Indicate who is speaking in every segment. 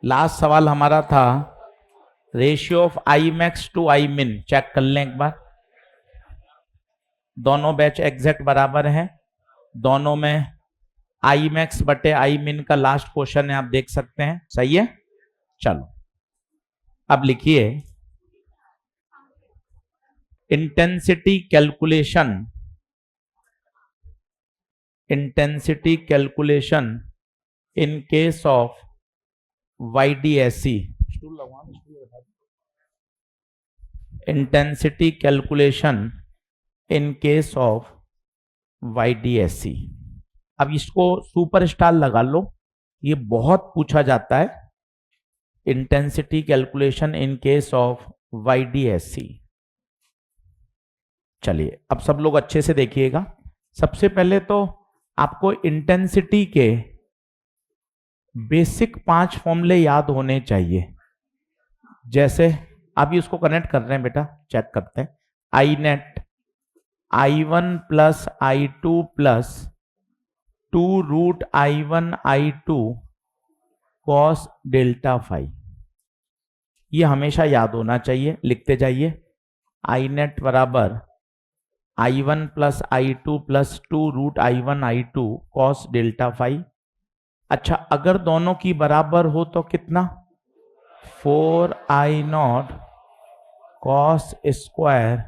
Speaker 1: Last सवाल हमारा था ratio of I max to I min, check कर लें एक बार। दोनों बैच एग्जैक्ट बराबर हैं, दोनों में आई मैक्स बटे आई मिन का लास्ट क्वेश्चन है, आप देख सकते हैं, सही है। चलो अब लिखिए intensity calculation, intensity calculation in case of YDSE, intensity calculation in case of YDSE। अब इसको सुपरस्टार लगा लो, ये बहुत पूछा जाता है, intensity calculation in case of YDSE। चलिए अब सब लोग अच्छे से देखिएगा। सबसे पहले तो आपको इंटेंसिटी के बेसिक 5 फॉर्मूले याद होने चाहिए। जैसे अभी उसको कनेक्ट कर रहे हैं बेटा, चेक करते हैं। I net I1 plus I2 plus 2√I1 I2 cos delta phi, ये हमेशा याद होना चाहिए, लिखते जाइए। आई नेट बराबर I1 plus I2 plus 2√I1 I2 cos delta phi. अच्छा, अगर दोनों की बराबर हो तो कितना, 4I0 cos square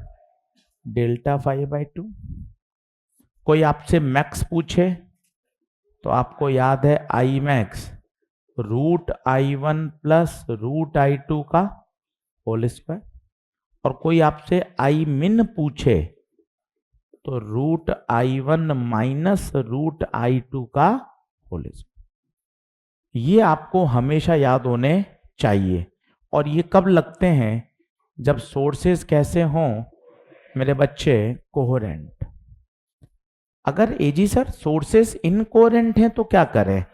Speaker 1: delta phi by 2। कोई आपसे मैक्स पूछे तो आपको याद है I max √I1 plus √I2 का होल स्क्वायर, और कोई आपसे आई मिन पूछे तो √I1 माइनस √I2 का होल स्क्वायर। ये आपको हमेशा याद होने चाहिए। और ये कब लगते हैं, जब सोर्सेस कैसे हों मेरे बच्चे, कोहेरेंट। अगर एजी सर सोर्सेस इनकोहेरेंट हैं तो क्या करें,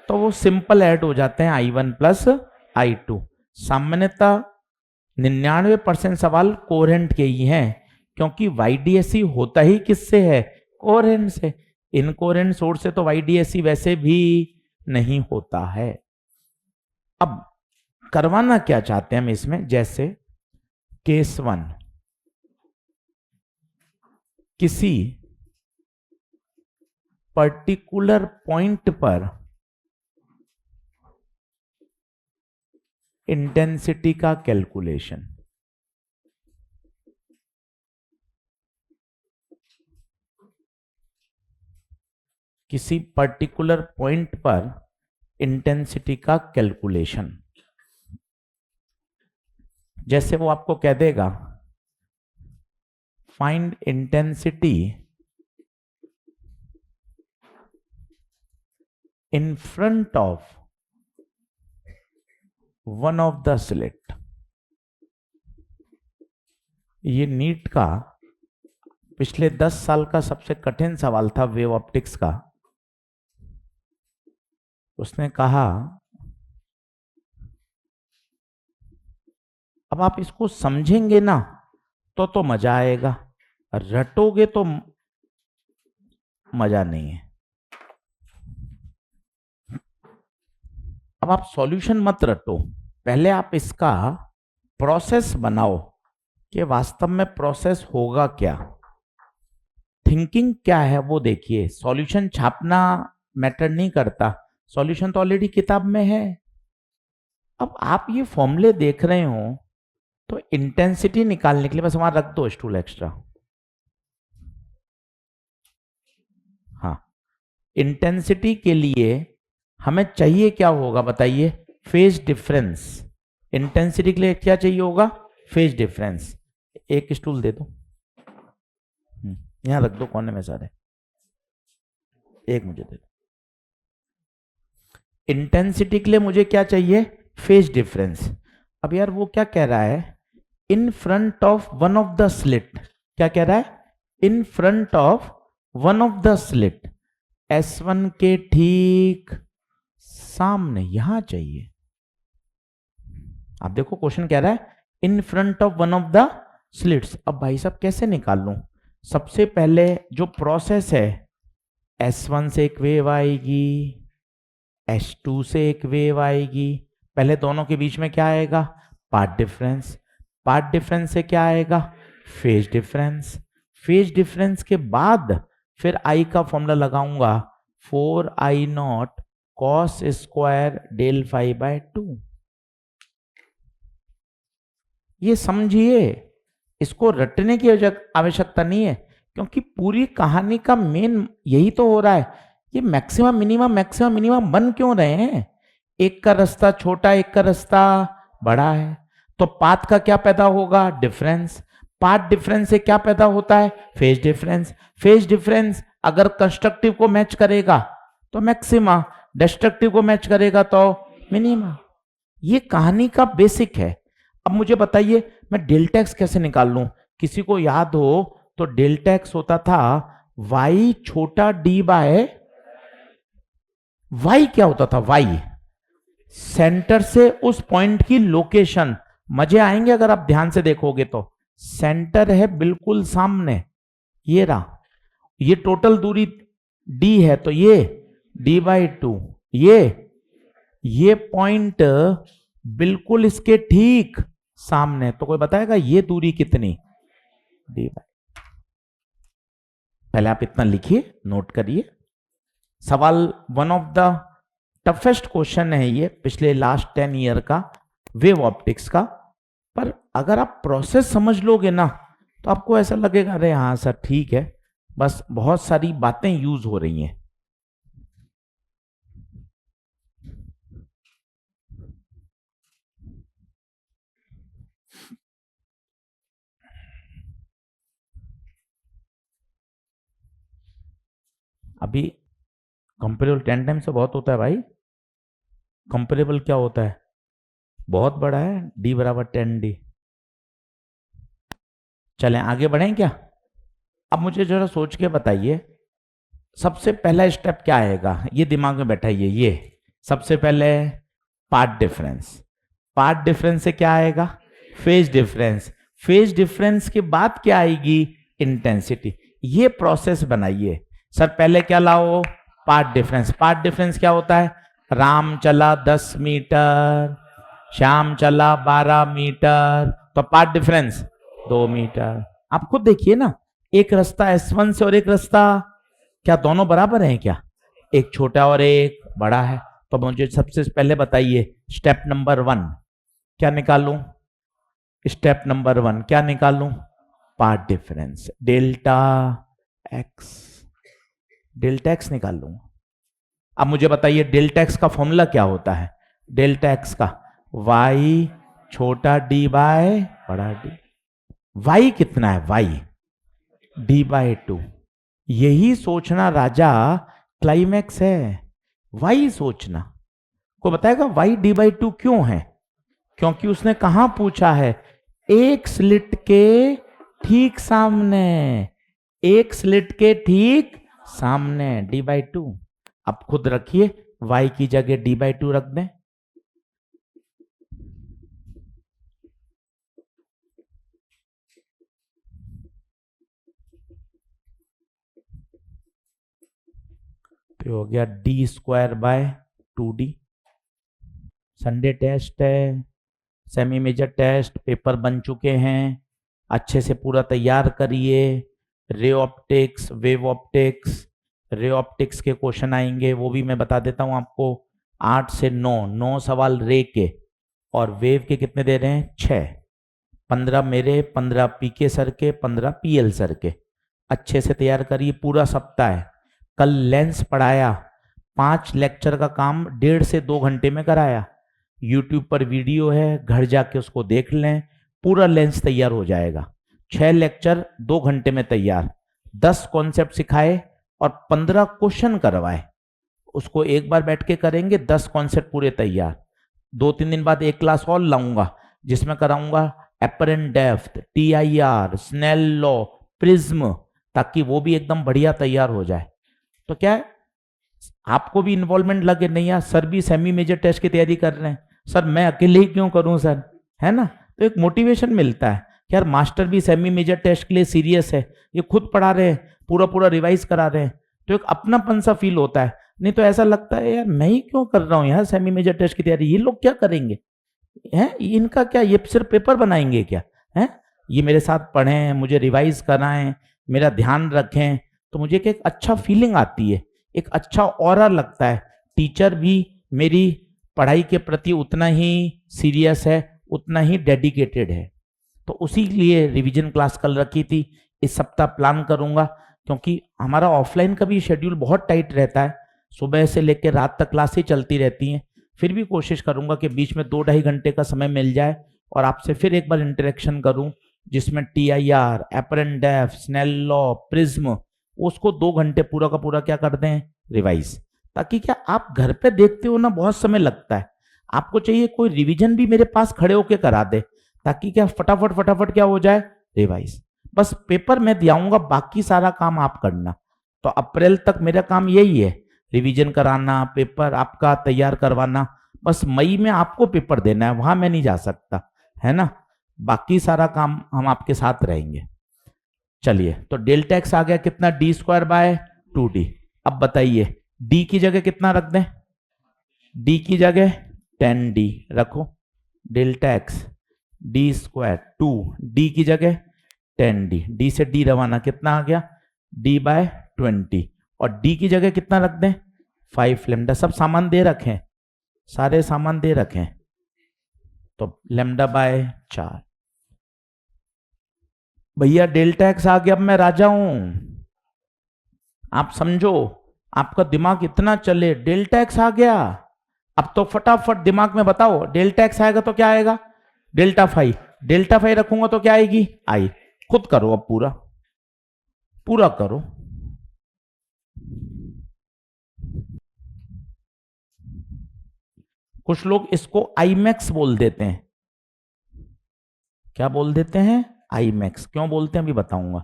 Speaker 1: तो वो सिंपल ऐड हो जाते हैं I1 प्लस I2। सामान्यतः 99% सवाल कोहेरेंट के ही हैं, क्योंकि YDSE होता ही किससे है, कोहेरेंट से। इनकोहेरेंट सोर्स से तो YDSE वैसे भी नहीं होता है। अब करवाना क्या चाहते हैं हम इसमें, जैसे केस 1, किसी पर्टिकुलर पॉइंट पर इंटेंसिटी का कैलकुलेशन, किसी पर्टिकुलर पॉइंट पर इंटेंसिटी का कैलकुलेशन। जैसे वो आपको कह देगा find intensity in front of one of the slit. ये नीट का पिछले 10 साल का सबसे कठिन सवाल था, वेव ऑप्टिक्स का। उसने कहा अब आप इसको समझेंगे ना तो मजा आएगा, रटोगे तो मजा नहीं है। अब आप सॉल्यूशन मत रटो, पहले आप इसका प्रोसेस बनाओ कि वास्तव में प्रोसेस होगा क्या, थिंकिंग क्या है वो देखिए। सॉल्यूशन छापना मैटर नहीं करता, सॉल्यूशन तो ऑलरेडी किताब में है। अब आप ये फॉर्मूले देख रहे हो तो इंटेंसिटी निकालने के लिए बस वहां रख दो स्टूल एक्स्ट्रा। हाँ, इंटेंसिटी के लिए हमें चाहिए क्या होगा बताइए, फेज डिफरेंस। इंटेंसिटी के लिए क्या चाहिए होगा, फेज डिफरेंस। एक स्टूल दे दो, यहां रख दो कोने में सारे, एक मुझे दे दो। इंटेंसिटी के लिए मुझे क्या चाहिए, फेज डिफरेंस। अब यार वो क्या कह रहा है, in front of one of the slit, क्या कह रहा है, in front of one of the slit, S1 के ठीक सामने, यहां चाहिए। आप देखो क्वेश्चन कह रहा है in front of one of the slits. अब भाई साहब कैसे निकाल लूं, सबसे पहले जो प्रोसेस है, S1 से एक वेव आएगी, S2 से एक वेव आएगी, पहले दोनों के बीच में क्या आएगा, पाथ डिफरेंस। पाथ डिफरेंस से क्या आएगा, फेज डिफरेंस। फेज डिफरेंस के बाद फिर आई का फॉर्मूला लगाऊंगा, 4I0 cos square del phi by 2। ये समझिए, इसको रटने की आवश्यकता नहीं है, क्योंकि पूरी कहानी का मेन यही तो हो रहा है। ये मैक्सिमम मिनिमम बन क्यों रहे हैं, एक का रास्ता छोटा, एक का रास्ता बड़ा है, तो पाथ का क्या पैदा होगा, डिफरेंस। पाथ डिफरेंस से क्या पैदा होता है, फेज डिफरेंस। फेज डिफरेंस अगर कंस्ट्रक्टिव को मैच करेगा तो मैक्सिमा, डिस्ट्रक्टिव को मैच करेगा तो मिनिमा। ये कहानी का बेसिक है। अब मुझे बताइए मैं डेल्टा एक्स कैसे निकाल लूं। किसी को याद हो तो डेल्टा एक्स होता था y छोटा d बाय, y क्या होता था, y सेंटर से उस पॉइंट की लोकेशन। मजे आएंगे अगर आप ध्यान से देखोगे तो। सेंटर है बिल्कुल सामने, ये रहा, ये टोटल दूरी d है, तो ये d बाई 2, ये पॉइंट बिल्कुल इसके ठीक सामने, तो कोई बताएगा ये दूरी कितनी, d बाई। पहले आप इतना लिखिए, नोट करिए। सवाल one of the toughest question है ये पिछले लास्ट 10 ईयर का वेव ऑप्टिक्स का। पर अगर आप प्रोसेस समझ लोगे ना तो आपको ऐसा लगेगा अरे हाँ सर ठीक है, बस बहुत सारी बातें यूज हो रही हैं। अभी कंपेरेबल 10 टाइम से बहुत होता है भाई। कंपेरेबल क्या होता है, बहुत बड़ा है, d बराबर 10d। चलें आगे बढ़ें क्या। अब मुझे जरा सोच के बताइए, सबसे पहला स्टेप क्या आएगा, ये दिमाग में बैठाइए। ये सबसे पहले पाथ डिफरेंस। पाथ डिफरेंस से क्या आएगा, फेज डिफरेंस। फेज डिफरेंस के बाद क्या आएगी, इंटेंसिटी। ये प्रोसेस बनाइए। सर पहले क्या लाओ, पाथ डिफरेंस। पाथ डिफरेंस क्या होता है, राम चला 10 मीटर, श्याम चला 12 मीटर, तो पाथ डिफरेंस 2 मीटर। आप खुद देखिए ना, एक रास्ता S1 से और एक रास्ता, क्या दोनों बराबर हैं क्या, एक छोटा और एक बड़ा है। तो मुझे सबसे पहले बताइए स्टेप नंबर 1 क्या निकालूं, स्टेप नंबर 1 क्या निकालूं, पाथ डिफरेंस, डेल्टा एक्स निकाल लूंगा। अब मुझे बताइए डेल्टा एक्स का फॉर्मूला क्या होता है, डेल्टा एक्स का y छोटा d बाय बड़ा d। y कितना है, y d बाय 2। यही सोचना राजा क्लाइमैक्स है, y सोचना। को बताएगा y d बाई 2 क्यों है, क्योंकि उसने कहां पूछा है, एक स्लिट के ठीक सामने, एक स्लिट के ठीक सामने d बाई 2। अब खुद रखिए, y की जगह d बाई 2 रख दें। तो हो गया d square by 2d। Sunday test है, सेमी मेजर टेस्ट पेपर बन चुके हैं, अच्छे से पूरा तैयार करिए। Ray optics, wave optics, ray optics के क्वेश्चन आएंगे, वो भी मैं बता देता हूं आपको। 8 से 9 सवाल रे के, और वेव के कितने दे रहे हैं, 6। 15 मेरे, 15 पीके सर के, 15 पीएल सर के। अच्छे से तैयार करिए, पूरा सप्ताह है। कल लेंस पढ़ाया, 5 लेक्चर का काम 1.5 से 2 घंटे में कराया। यूट्यूब पर वीडियो है, घर जाके उसको देख लें, पूरा लेंस तैयार हो जाएगा। 6 लेक्चर 2 घंटे में तैयार, 10 कॉन्सेप्ट सिखाए और 15 क्वेश्चन करवाए। उसको एक बार बैठ के करेंगे, 10 कॉन्सेप्ट पूरे तैयार। 2-3 दिन बाद एक क्लास और लाऊंगा जिसमें कराऊंगा apparent depth, TIR, snail law, prism, ताकि वो भी एकदम बढ़िया तैयार हो जाए। तो क्या है, आपको भी इन्वॉल्वमेंट लगे, नहीं यार सर भी सेमी मेजर टेस्ट की तैयारी कर रहे हैं, सर मैं अकेले ही क्यों करूं सर, है ना। तो एक मोटिवेशन मिलता है कि यार मास्टर भी सेमी मेजर टेस्ट के लिए सीरियस है, ये खुद पढ़ा रहे हैं, पूरा रिवाइज करा रहे हैं, तो एक अपनापन सा फील होता है। नहीं तो ऐसा लगता है यार मैं ही क्यों कर रहा हूँ यार सेमी मेजर टेस्ट की तैयारी, ये लोग क्या करेंगे हैं, इनका क्या, ये सिर्फ पेपर बनाएंगे क्या हैं, ये मेरे साथ पढ़ें, मुझे रिवाइज कराएं, मेरा ध्यान रखें, तो मुझे एक अच्छा फीलिंग आती है, एक अच्छा ऑरा लगता है, टीचर भी मेरी पढ़ाई के प्रति उतना ही सीरियस है, उतना ही डेडिकेटेड है। तो उसी लिए रिवीजन क्लास कल रखी थी, इस सप्ताह प्लान करूंगा, क्योंकि हमारा ऑफलाइन का भी शेड्यूल बहुत टाइट रहता है, सुबह से लेकर रात तक क्लासें चलती रहती हैं, फिर भी कोशिश करूंगा कि बीच में 2-2.5 घंटे का समय मिल जाए और आपसे फिर एक बार इंटरेक्शन करूं, जिसमें TIR, apparent depth, Snell law, prism, उसको 2 घंटे पूरा का पूरा क्या कर दें, रिवाइज, ताकि क्या आप घर पे देखते हो ना बहुत समय लगता है, आपको चाहिए कोई रिवीजन भी मेरे पास खड़े होके करा दे, ताकि क्या फटाफट फटाफट क्या हो जाए, रिवाइज। बस पेपर मैं दियाऊंगा, बाकी सारा काम आप करना। तो अप्रैल तक मेरा काम यही है, रिवीजन कराना, पेपर आपका तैयार करवाना, बस मई में आपको पेपर देना है, वहां मैं नहीं जा सकता, है ना, बाकी सारा काम हम आपके साथ रहेंगे। चलिए, तो डेल्टा एक्स आ गया कितना, d²/2d। अब बताइए d की जगह कितना रख दें, d की जगह 10d रखो, डेल्टा एक्स d² 2, d की जगह 10d, d से d रवाना कितना आ गया, d/20, और d की जगह कितना रख दें, 5 लैम्डा। सब सामान दे रखें, सारे सामान दे रखें, तो λ/4। भैया डेल्टा एक्स आ गया, अब मैं राजा हूं, आप समझो, आपका दिमाग इतना चले, डेल्टा एक्स आ गया, अब तो फटाफट दिमाग में बताओ, डेल्टा एक्स आएगा तो क्या आएगा, डेल्टा 5, डेल्टा 5 रखूंगा तो क्या आएगी, आई। खुद करो, अब पूरा पूरा करो। कुछ लोग इसको आईमैक्स बोल देते हैं, क्या बोल देते हैं, आईमैक्स, क्यों बोलते हैं अभी बताऊंगा,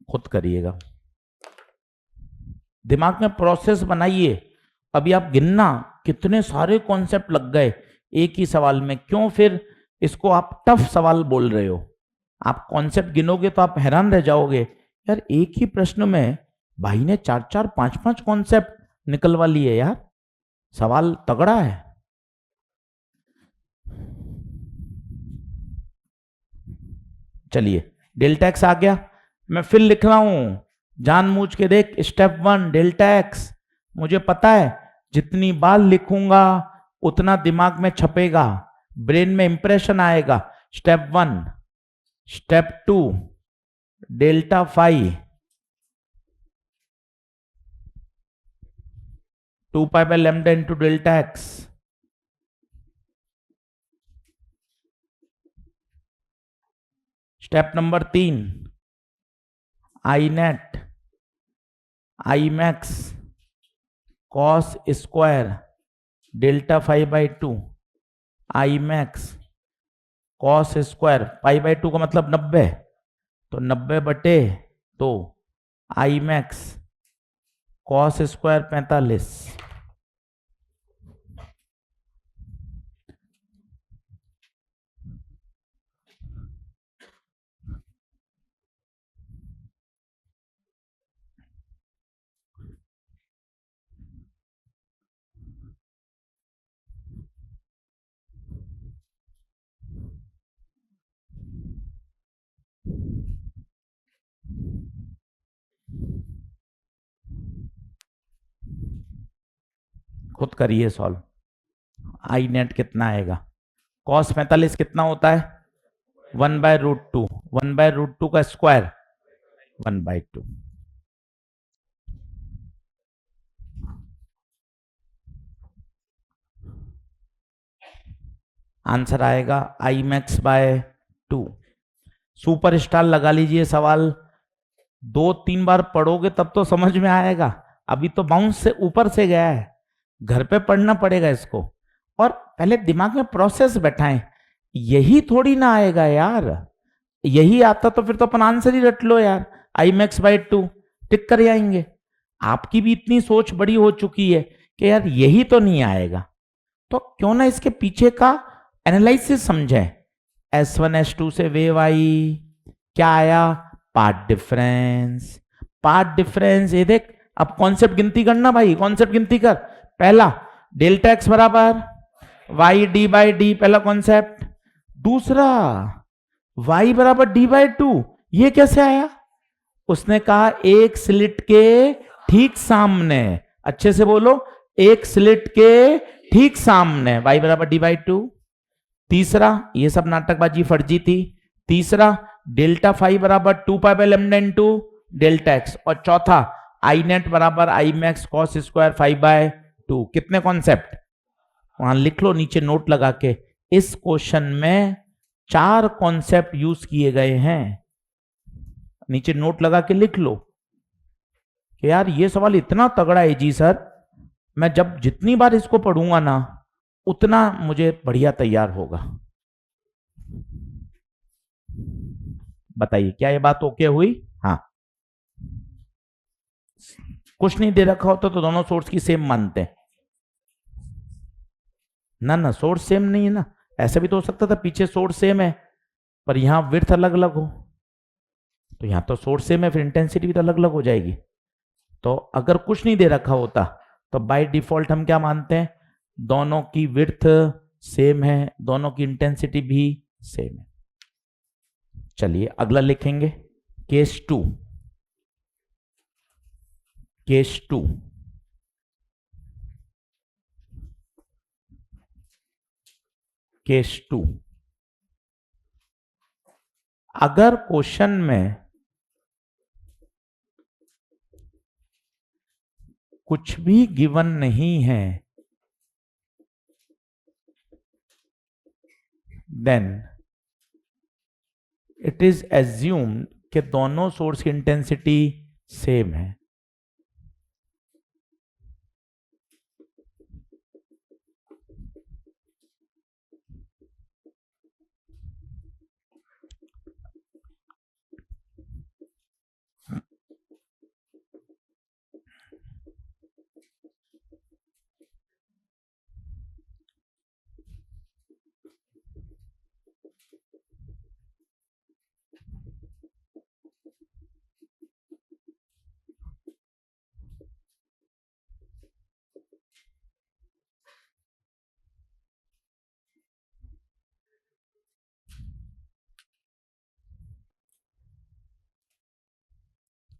Speaker 1: खुद करिएगा, दिमाग में प्रोसेस बनाइए। अभी आप गिनना कितने सारे कॉन्सेप्ट लग गए एक ही सवाल में, क्यों फिर इसको आप टफ सवाल बोल रहे हो, आप कॉन्सेप्ट गिनोगे तो आप हैरान रह जाओगे, यार एक ही प्रश्न में भाई ने 4-4, 5-5 कॉन्सेप्ट निकलवा लिए यार, सवाल तगड़ा है। चलिए, डेल्टा एक्स आ गया, मैं फिर लिख रहा हूं, जानबूझ के देख, स्टेप 1 डेल्टा एक्स, मुझे पता है जितनी बार लिखूंगा उतना दिमाग में छपेगा, ब्रेन में इंप्रेशन आएगा। Step 1, step 2 delta 5, 2π/λ into delta X, step number 3 I net I max cos square delta 5/2 I max cos square, π/2 का मतलब 90, तो 90/2 आई मैक्स कॉस स्क्वायर 45। खुद करिए सॉल्व, आई नेट कितना आएगा, कॉस 45 कितना होता है, 1/√2, 1/√2 का स्क्वायर 1/2। आंसर आएगा I max/2। सुपर स्टार लगा लीजिए, सवाल 2-3 बार पढ़ोगे तब तो समझ में आएगा, अभी तो बाउंस से ऊपर से गया है, घर पे पढ़ना पड़ेगा इसको, और पहले दिमाग में प्रोसेस बैठाएं, यही थोड़ी ना आएगा यार, यही आता तो फिर तो अपन आंसर ही रट लो यार, I max/2 टिक कर आएंगे। आपकी भी इतनी सोच बड़ी हो चुकी है कि यार यही तो नहीं आएगा, तो क्यों ना इसके पीछे का एनालिसिस समझें। S1 S2 से वेव आई, क्या आया, पाथ डिफरेंस, पाथ डिफरेंस, ये देख। अब कॉन्सेप्ट गिनती करना भाई, कॉन्सेप्ट गिनती कर। पहला डेल्टा एक्स बराबर वाई डी बाई डी, पहला कॉन्सेप्ट। दूसरा y बराबर डी बाई टू, ये कैसे आया? उसने कहा एक स्लिट के ठीक सामने, अच्छे से बोलो, एक स्लिट के ठीक सामने y बराबर डी बाई टू। तीसरा, ये सब नाटकबाजी फर्जी थी। तीसरा डेल्टा फाई बराबर 2 pi by lambda into delta x. और चौथा आई नेट बराबर आई मैक्स कॉस स्क्वायर 5/2। कितने कॉन्सेप्ट वहां लिख लो नीचे नोट लगा के। इस क्वेश्चन में 4 कॉन्सेप्ट यूज किए गए हैं। नीचे नोट लगा के लिख लो कि यार ये सवाल इतना तगड़ा है जी सर, मैं जब जितनी बार इसको पढ़ूंगा ना उतना मुझे बढ़िया तैयार होगा। बताइए क्या ये बात ओके हुई? हाँ, कुछ नहीं दे रखा होता तो दोनों सोर्स की सेम मानते हैं ना। ना सोर्स सेम नहीं है ना, ऐसा भी तो हो सकता था पीछे सोर्स सेम है पर यहां विड्थ अलग अलग हो, तो यहां तो सोर्स सेम है फिर इंटेंसिटी भी तो अलग अलग हो जाएगी। तो अगर कुछ नहीं दे रखा होता तो बाय डिफॉल्ट हम क्या मानते हैं, दोनों की विड्थ सेम है, दोनों की इंटेंसिटी भी सेम है। चलिए अगला लिखेंगे केस 2। केस 2, केस 2, अगर क्वेश्चन में कुछ भी गिवन नहीं है देन इट इज एज्यूम्ड कि दोनों सोर्स की इंटेंसिटी सेम है।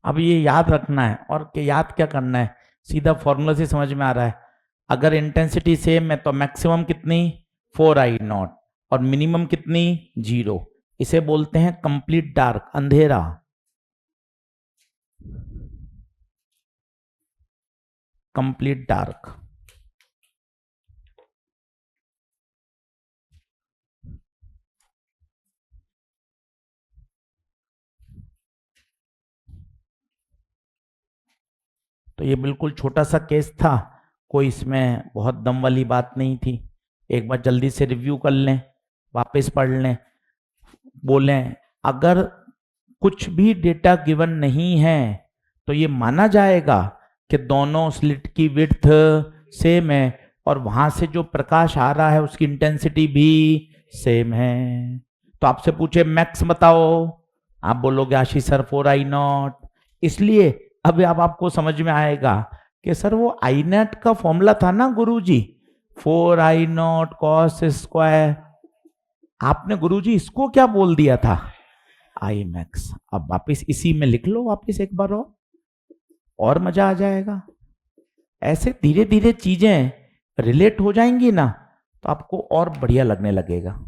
Speaker 1: अब ये याद रखना है, और कि याद क्या करना है, सीधा फॉर्मूला से समझ में आ रहा है। अगर इंटेंसिटी सेम है तो मैक्सिमम कितनी 4I0 और मिनिमम कितनी 0। इसे बोलते हैं कंप्लीट डार्क, अंधेरा। Complete dark. तो ये बिल्कुल छोटा सा केस था, कोई इसमें बहुत दम वाली बात नहीं थी। एक बार जल्दी से रिव्यू कर लें, वापस पढ़ लें। बोलें अगर कुछ भी डेटा गिवन नहीं है तो ये माना जाएगा कि दोनों स्लिट की विड्थ सेम है और वहां से जो प्रकाश आ रहा है उसकी इंटेंसिटी भी सेम है। तो आपसे पूछे मैक्स बताओ, आप बोलोगे आशीष सर 4I0। इसलिए अब आपको समझ में आएगा कि सर वो आई नेट का फॉर्मूला था ना गुरुजी, 4I0 cos स्क्वायर। आपने गुरुजी इसको क्या बोल दिया था, आई मैक्स। अब वापिस इसी में लिख लो वापिस एक बार और मजा आ जाएगा। ऐसे धीरे धीरे चीजें रिलेट हो जाएंगी ना तो आपको और बढ़िया लगने लगेगा।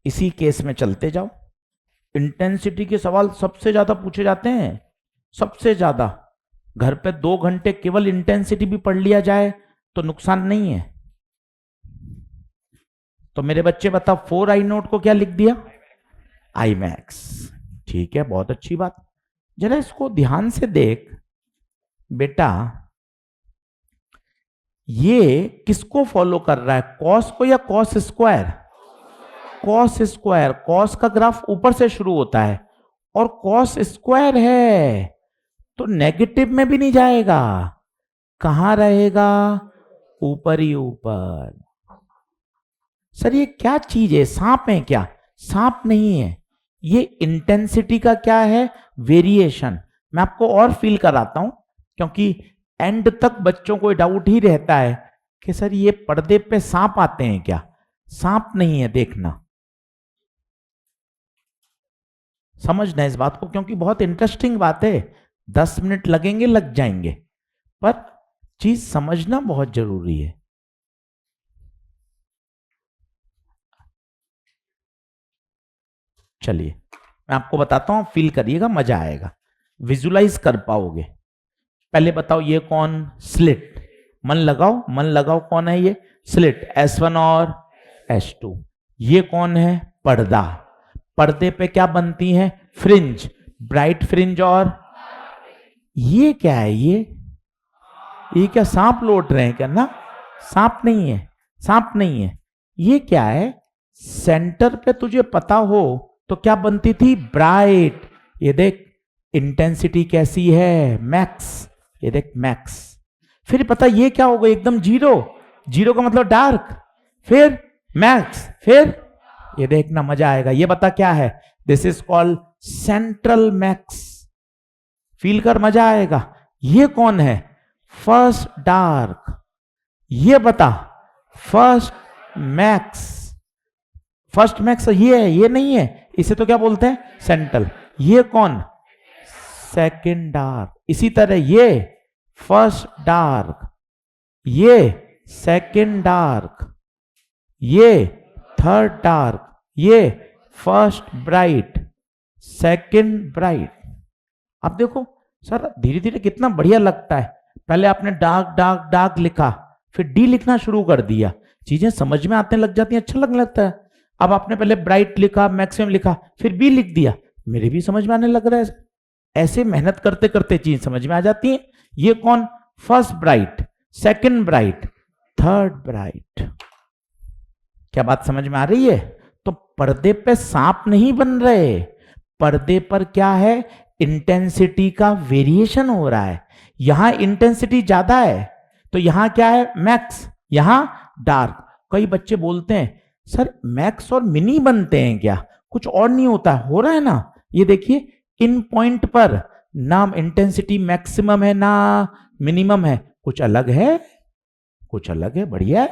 Speaker 1: इसी केस में चलते जाओ। इंटेंसिटी के सवाल सबसे ज्यादा पूछे जाते हैं, सबसे ज्यादा। घर पे 2 घंटे केवल इंटेंसिटी भी पढ़ लिया जाए तो नुकसान नहीं है। तो मेरे बच्चे बता 4I0 को क्या लिख दिया, आई मैक्स। ठीक है, बहुत अच्छी बात। जरा इसको ध्यान से देख बेटा, ये किसको फॉलो कर रहा है, कॉस को या cos square? Cos square. Cos का ग्राफ ऊपर से शुरू होता है और कॉस स्क्वायर है तो नेगेटिव में भी नहीं जाएगा, कहां रहेगा, ऊपर ही ऊपर। सर ये क्या चीज है, सांप है क्या? सांप नहीं है, ये इंटेंसिटी का क्या है, वेरिएशन। मैं आपको और फील कराता हूं, क्योंकि एंड तक बच्चों को डाउट ही रहता है कि सर ये पर्दे पे सांप आते हैं क्या? सांप नहीं है, देखना, समझना इस बात को, क्योंकि बहुत इंटरेस्टिंग बात है। 10 मिनट लगेंगे, लग जाएंगे, पर चीज समझना बहुत जरूरी है। चलिए मैं आपको बताता हूं, फील करिएगा, मजा आएगा, विजुलाइज कर पाओगे। पहले बताओ ये कौन, स्लिट, मन लगाओ, मन लगाओ, कौन है ये? स्लिट, S1 और S2। ये कौन है? पर्दा। पर्दे पे क्या बनती है? Fringe, bright fringe. और ये क्या है? ये क्या सांप लौट रहे हैं क्या? ना, सांप नहीं है, सांप नहीं है। ये क्या है? सेंटर पे तुझे पता हो तो क्या बनती थी? ब्राइट। ये देख इंटेंसिटी कैसी है, मैक्स, ये देख मैक्स। फिर पता ये क्या होगा? एकदम जीरो, जीरो का मतलब डार्क, फिर मैक्स, फिर ये देखना, मजा आएगा। ये बता क्या है? This is called central max. Feel कर, मजा आएगा। ये कौन है? First dark. ये बता, फर्स्ट मैक्स। फर्स्ट मैक्स ये है, ये नहीं है, इसे तो क्या बोलते हैं? सेंट्रल। ये कौन? Second dark. इसी तरह ये फर्स्ट डार्क, ये सेकंड डार्क, ये थर्ड डार्क, ये फर्स्ट ब्राइट, सेकंड ब्राइट। अब देखो सर, धीरे धीरे कितना बढ़िया लगता है। पहले आपने डार्क डार्क डार्क लिखा, फिर डी लिखना शुरू कर दिया, चीजें समझ में आने लग जाती हैं, अच्छा लगने लगता है। अब आपने पहले ब्राइट लिखा, मैक्सिमम लिखा, फिर बी लिख दिया, मेरे भी समझ में आने लग रहा है। ऐसे मेहनत करते करते चीज समझ में आ जाती है। ये कौन? First bright, second bright, third bright. क्या बात समझ में आ रही है? तो पर्दे पे सांप नहीं बन रहे, पर्दे पर क्या है? इंटेंसिटी का वेरिएशन हो रहा है। यहां इंटेंसिटी ज्यादा है तो यहां क्या है? मैक्स, यहां डार्क। कई बच्चे बोलते हैं सर मैक्स और मिनी बनते हैं क्या? कुछ और नहीं होता? हो रहा है ना। ये देखिए, इन पॉइंट पर ना इंटेंसिटी मैक्सिमम है ना मिनिमम है, कुछ अलग है, कुछ अलग है, बढ़िया है।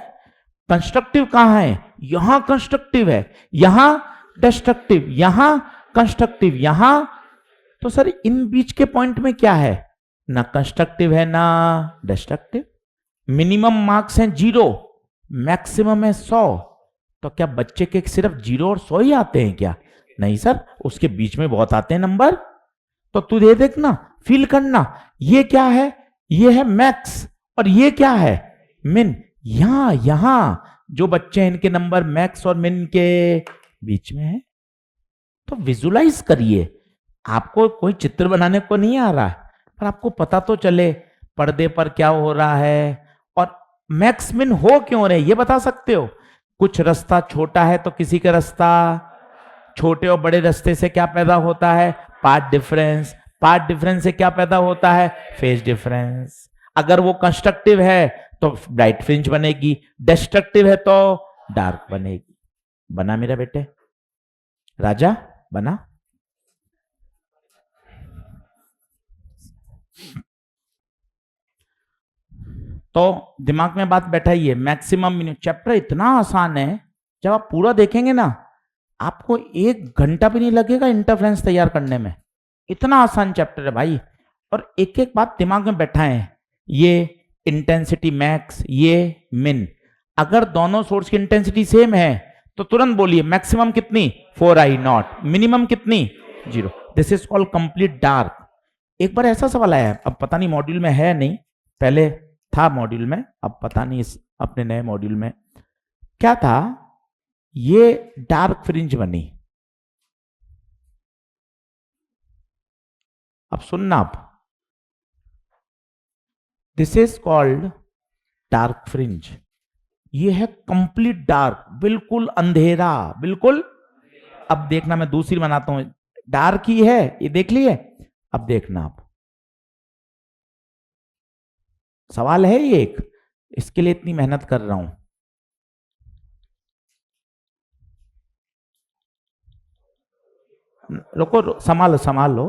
Speaker 1: कंस्ट्रक्टिव कहां है? यहां कंस्ट्रक्टिव है, यहां डिस्ट्रक्टिव, यहां कंस्ट्रक्टिव, यहां। तो सर इन बीच के पॉइंट में क्या है? ना कंस्ट्रक्टिव है ना डिस्ट्रक्टिव। मिनिमम मार्क्स हैं 0, मैक्सिमम है 100। तो क्या बच्चे के सिर्फ 0 और 100 ही आते हैं क्या? नहीं सर, उसके बीच में बहुत आते हैं नंबर। तो तू ये देखना, फील करना, ये क्या है? ये है मैक्स, और ये क्या है? मिन। यहां जो बच्चे हैं इनके नंबर मैक्स और मिन के बीच में है। तो विजुलाइज करिए, आपको कोई चित्र बनाने को नहीं आ रहा है, पर आपको पता तो चले पर्दे पर क्या हो रहा है और मैक्स मिन हो क्यों रहे, ये बता सकते हो? कुछ रास्ता छोटा है तो किसी का रास्ता, छोटे और बड़े रास्ते से क्या पैदा होता है? Path difference. पाथ डिफरेंस से क्या पैदा होता है? Phase difference. अगर वो कंस्ट्रक्टिव है तो ब्राइट फ्रिंज बनेगी, डिस्ट्रक्टिव है तो डार्क बनेगी। बना मेरा बेटे? राजा बना? तो दिमाग में बात बैठाइए, मैक्सिमम मिनिमम। चैप्टर इतना आसान है, जब आप पूरा देखेंगे ना, आपको 1 घंटा भी नहीं लगेगा इंटरफ्रेंस तैयार करने में। इतना आसान चैप्टर है भाई। और एक एक बात दिमाग में बैठाएं, ये इंटेंसिटी मैक्स, ये मिन। अगर दोनों सोर्स की इंटेंसिटी सेम है तो तुरंत बोलिए मैक्सिमम कितनी? 4I0। मिनिमम कितनी? 0। This is called complete dark. एक बार ऐसा सवाल आया है, अब पता नहीं मॉड्यूल में है नहीं, पहले था मॉड्यूल में, अब पता नहीं इस अपने नए मॉड्यूल में क्या था। ये डार्क फ्रिंज बनी, अब सुनना, आप this is called dark fringe. ये है कंप्लीट डार्क, बिल्कुल अंधेरा, बिल्कुल। अब देखना मैं दूसरी बनाता हूं, डार्क ही है, ये देख लिए। अब देखना आप, सवाल है ये एक, इसके लिए इतनी मेहनत कर रहा हूं। रुको संभालो संभालो।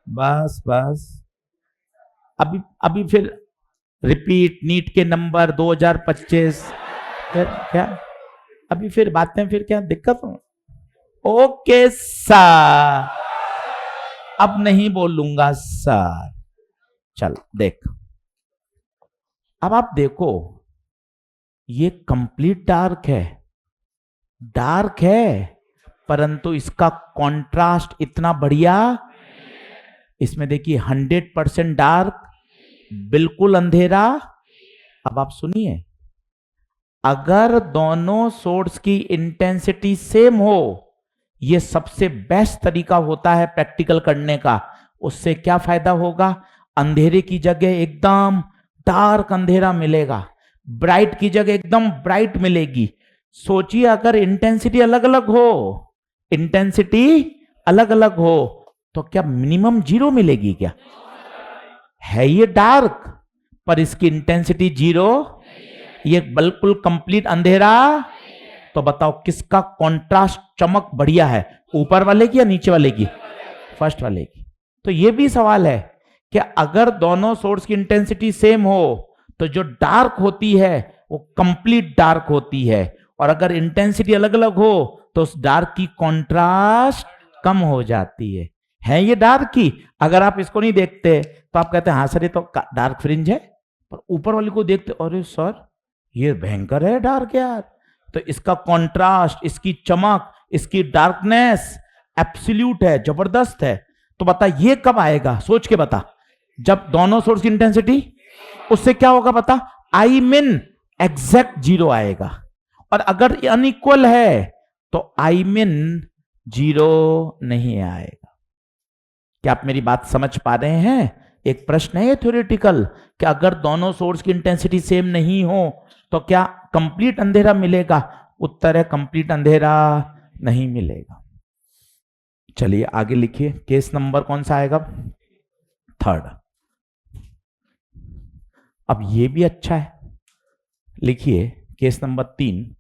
Speaker 1: बस बस, अभी अभी फिर रिपीट नीट के नंबर 2025, फिर क्या अभी फिर बातें, फिर क्या दिक्कत हो? ओके सर, अब नहीं बोलूंगा सर। चल देख, अब आप देखो, ये कंप्लीट डार्क है, परंतु इसका कंट्रास्ट इतना बढ़िया। इसमें देखिए 100% डार्क, बिल्कुल अंधेरा। अब आप सुनिए, अगर दोनों सोर्स की इंटेंसिटी सेम हो, यह सबसे बेस्ट तरीका होता है प्रैक्टिकल करने का। उससे क्या फायदा होगा? अंधेरे की जगह एकदम डार्क अंधेरा मिलेगा, ब्राइट की जगह एकदम ब्राइट मिलेगी। सोचिए अगर इंटेंसिटी अलग अलग हो, तो क्या मिनिमम 0 मिलेगी? क्या है ये डार्क पर इसकी इंटेंसिटी 0, ये बिल्कुल कंप्लीट अंधेरा। तो बताओ किसका कंट्रास्ट चमक बढ़िया है, ऊपर वाले की या नीचे वाले की? फर्स्ट वाले की। तो ये भी सवाल है कि अगर दोनों सोर्स की इंटेंसिटी सेम हो तो जो डार्क होती है वो कंप्लीट डार्क होती है, और अगर इंटेंसिटी अलग अलग हो तो उस डार्क की कंट्रास्ट कम हो जाती है ये डार्क की। अगर आप इसको नहीं देखते तो आप कहते हैं हाँ सर ये तो डार्क फ्रिंज है, पर ऊपर वाली को देखते अरे सर ये भयंकर है डार्क यार। तो इसका कंट्रास्ट, इसकी चमक, इसकी डार्कनेस एब्सोल्यूट है, जबरदस्त है। तो बता ये कब आएगा? सोच के बता। जब दोनों सोर्स की इंटेंसिटी, उससे क्या होगा बता? आई मीन एग्जैक्ट 0 आएगा। और अगर अनइक्वल है तो आई मीन 0 नहीं आएगा। क्या आप मेरी बात समझ पा रहे हैं? एक प्रश्न है थ्योरेटिकल कि अगर दोनों सोर्स की इंटेंसिटी सेम नहीं हो तो क्या कंप्लीट अंधेरा मिलेगा? उत्तर है कंप्लीट अंधेरा नहीं मिलेगा। चलिए आगे लिखिए, केस नंबर कौन सा आएगा? 3rd। अब ये भी अच्छा है, लिखिए case number 3।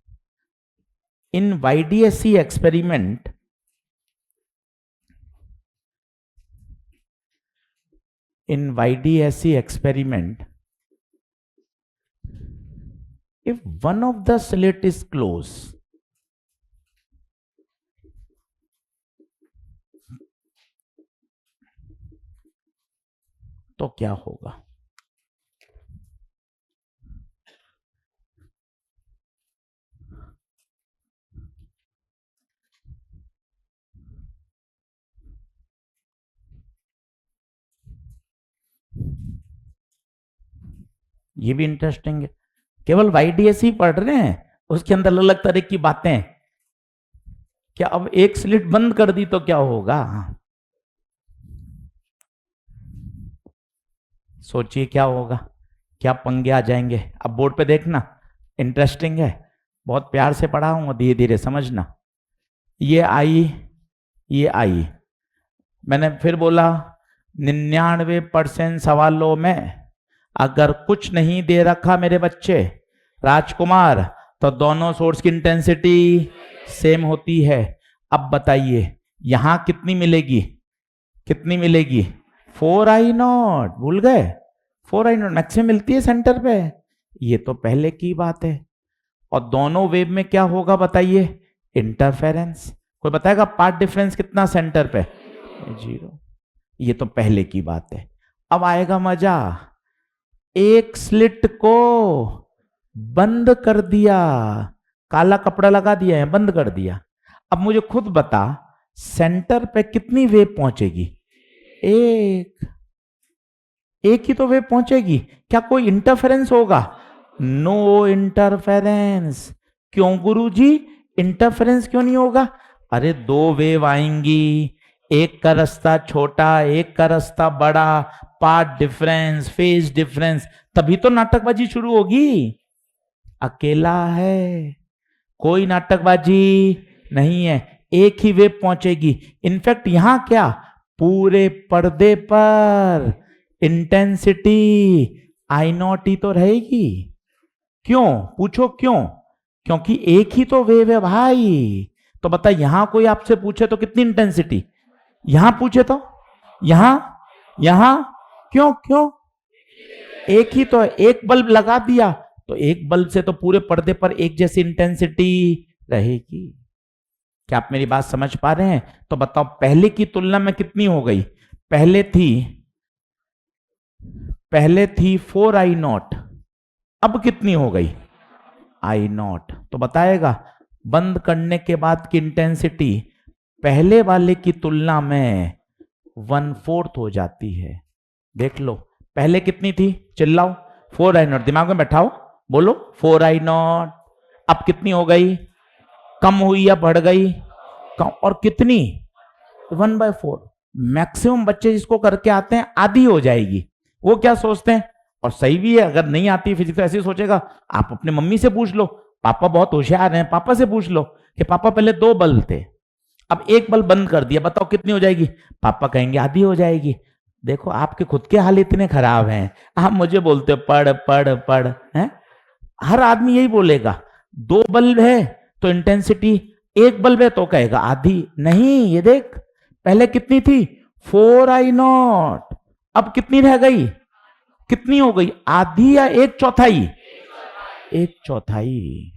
Speaker 1: In YDSC experiment, if one of the slit is closed, तो क्या होगा? ये भी इंटरेस्टिंग है। केवल YDSC पढ़ रहे हैं, उसके अंदर अलग अलग तरह की बातें। क्या अब एक स्लिट बंद कर दी तो क्या होगा? सोचिए क्या होगा, क्या पंगे आ जाएंगे। अब बोर्ड पे देखना, इंटरेस्टिंग है, बहुत प्यार से पढ़ाऊंगा, धीरे धीरे समझना। ये आई, मैंने फिर बोला 99% सवालों में अगर कुछ नहीं दे रखा मेरे बच्चे राजकुमार, तो दोनों सोर्स की इंटेंसिटी सेम होती है। अब बताइए यहां कितनी मिलेगी? 4I0, भूल गए? 4I0 मैक्सिमम मिलती है सेंटर पे, ये तो पहले की बात है। और दोनों वेव में क्या होगा बताइए? इंटरफेरेंस। कोई बताएगा पार्ट डिफरेंस कितना सेंटर पे? 0। ये तो पहले की बात है। अब आएगा मजा, एक स्लिट को बंद कर दिया, काला कपड़ा लगा दिया है, बंद कर दिया। अब मुझे खुद बता सेंटर पे कितनी वेव पहुंचेगी? एक ही तो वेव पहुंचेगी। क्या कोई इंटरफेरेंस होगा? No interference. क्यों गुरुजी इंटरफेरेंस क्यों नहीं होगा? अरे 2 वेव आएंगी, एक का रास्ता छोटा, एक का रास्ता बड़ा, पार्ट डिफरेंस, फेज डिफरेंस, तभी तो नाटकबाजी शुरू होगी। अकेला है, कोई नाटकबाजी नहीं है, एक ही वेव पहुंचेगी। इनफैक्ट यहां क्या, पूरे पर्दे पर इंटेंसिटी I0 ही तो रहेगी। क्यों? पूछो क्यों? क्योंकि एक ही तो वेव है भाई। तो बता, यहां कोई आपसे पूछे तो कितनी इंटेंसिटी, यहां पूछे तो यहां, यहां क्यों? क्यों? एक ही तो है। एक बल्ब लगा दिया तो एक बल्ब से तो पूरे पर्दे पर एक जैसी इंटेंसिटी रहेगी। क्या आप मेरी बात समझ पा रहे हैं? तो बताओ, पहले की तुलना में कितनी हो गई? पहले थी 4I0, अब कितनी हो गई? I0। तो बताएगा बंद करने के बाद की इंटेंसिटी पहले वाले की तुलना में 1/4 हो जाती है। देख लो, पहले कितनी थी? चिल्लाओ। 4I0, दिमाग में बैठाओ, बोलो 4I0। अब कितनी हो गई? कम हुई या बढ़ गई? कम। और कितनी? 1/4। मैक्सिमम बच्चे जिसको करके आते हैं आधी हो जाएगी। वो क्या सोचते हैं, और सही भी है, अगर नहीं आती फिजिक्स तो ऐसे ही सोचेगा। आप अपने मम्मी से पूछ लो, पापा बहुत होशियार हैं, पापा से पूछ लो कि पापा पहले 2 बल्ब थे, अब एक बल्ब बंद कर दिया, बताओ कितनी हो जाएगी? पापा कहेंगे आधी हो जाएगी। देखो, आपके खुद के हाल इतने खराब हैं, आप मुझे बोलते हो पढ़ पढ़ पढ़ हैं। हर आदमी यही बोलेगा। 2 बल्ब है तो इंटेंसिटी, एक बल्ब है तो कहेगा आधी। नहीं, ये देख, पहले कितनी थी? 4I0, अब कितनी रह गई? कितनी हो गई? आधी या 1/4? 1/4।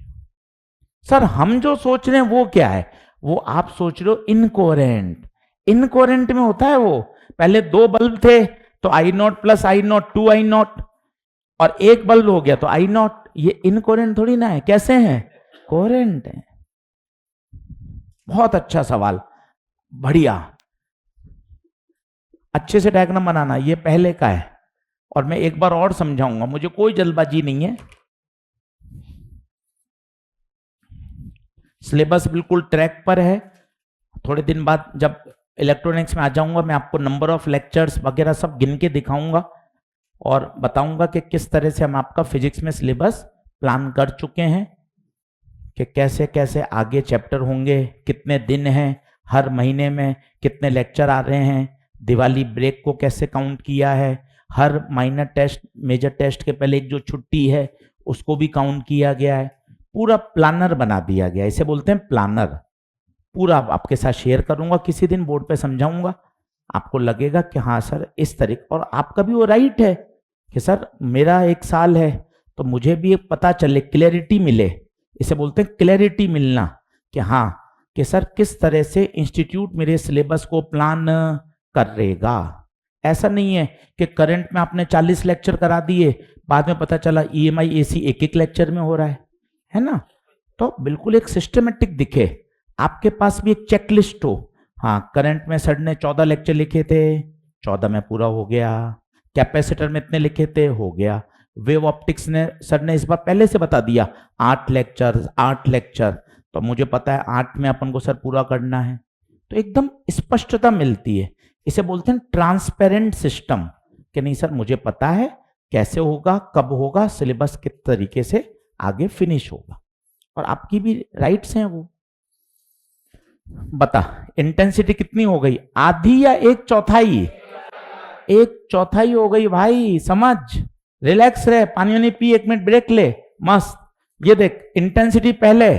Speaker 1: सर, हम जो सोच रहे हैं वो क्या है? वो आप सोच रहे हो इनकोहेरेंट। इनकोहेरेंट में होता है वो, पहले 2 बल्ब थे तो I0 प्लस I0 2I0, और एक बल्ब हो गया तो I0। ये इनकोहेरेंट थोड़ी ना है। कैसे हैं? कोहेरेंट है। बहुत अच्छा सवाल, बढ़िया। अच्छे से डायग्राम बनाना। ये पहले का है, और मैं एक बार और समझाऊंगा, मुझे कोई जल्दबाजी नहीं है। सिलेबस बिल्कुल ट्रैक पर है। थोड़े दिन बाद जब इलेक्ट्रॉनिक्स में आ जाऊंगा, मैं आपको नंबर ऑफ लेक्चर्स वगैरह सब गिन के दिखाऊंगा और बताऊंगा कि किस तरह से हम आपका फिजिक्स में सिलेबस प्लान कर चुके हैं, कि कैसे कैसे आगे चैप्टर होंगे, कितने दिन हैं, हर महीने में कितने लेक्चर आ रहे हैं, दिवाली ब्रेक को कैसे काउंट किया है, हर माइनर टेस्ट मेजर टेस्ट के पहले एक जो छुट्टी है उसको भी काउंट किया गया है। पूरा प्लानर बना दिया गया, इसे बोलते हैं प्लानर। पूरा आपके साथ शेयर करूंगा, किसी दिन बोर्ड पे समझाऊंगा, आपको लगेगा कि हाँ सर इस तरीके। और आपका भी वो राइट है कि सर मेरा 1 साल है तो मुझे भी एक पता चले, क्लैरिटी मिले। इसे बोलते हैं क्लैरिटी मिलना, कि हाँ कि सर किस तरह से इंस्टीट्यूट मेरे सिलेबस को प्लान करेगा। ऐसा नहीं है कि करंट में आपने 40 लेक्चर करा दिए, बाद में पता चला EMI AC एक लेक्चर में हो रहा है ना। तो बिल्कुल एक सिस्टमेटिक दिखे, आपके पास भी एक चेकलिस्ट हो। हाँ, करंट में सर ने 14 लेक्चर लिखे थे, 14 में पूरा हो गया। कैपेसिटर में इतने लिखे थे, हो गया। वेव ऑप्टिक्स ने सर ने इस बार पहले से बता दिया 8 लेक्चर, तो मुझे पता है 8 में अपन को सर पूरा करना है। तो एकदम स्पष्टता मिलती है। इसे बोलते हैं ट्रांसपेरेंट सिस्टम, कि नहीं सर मुझे पता है कैसे होगा, कब होगा, सिलेबस किस तरीके से आगे फिनिश होगा, और आपकी भी राइट्स हैं वो। बता, इंटेंसिटी कितनी हो गई? आधी या 1/4? 1/4 हो गई भाई। समझ, रिलैक्स रहे, पानी वानी पी, 1 मिनट ब्रेक ले, मस्त। ये देख, इंटेंसिटी पहले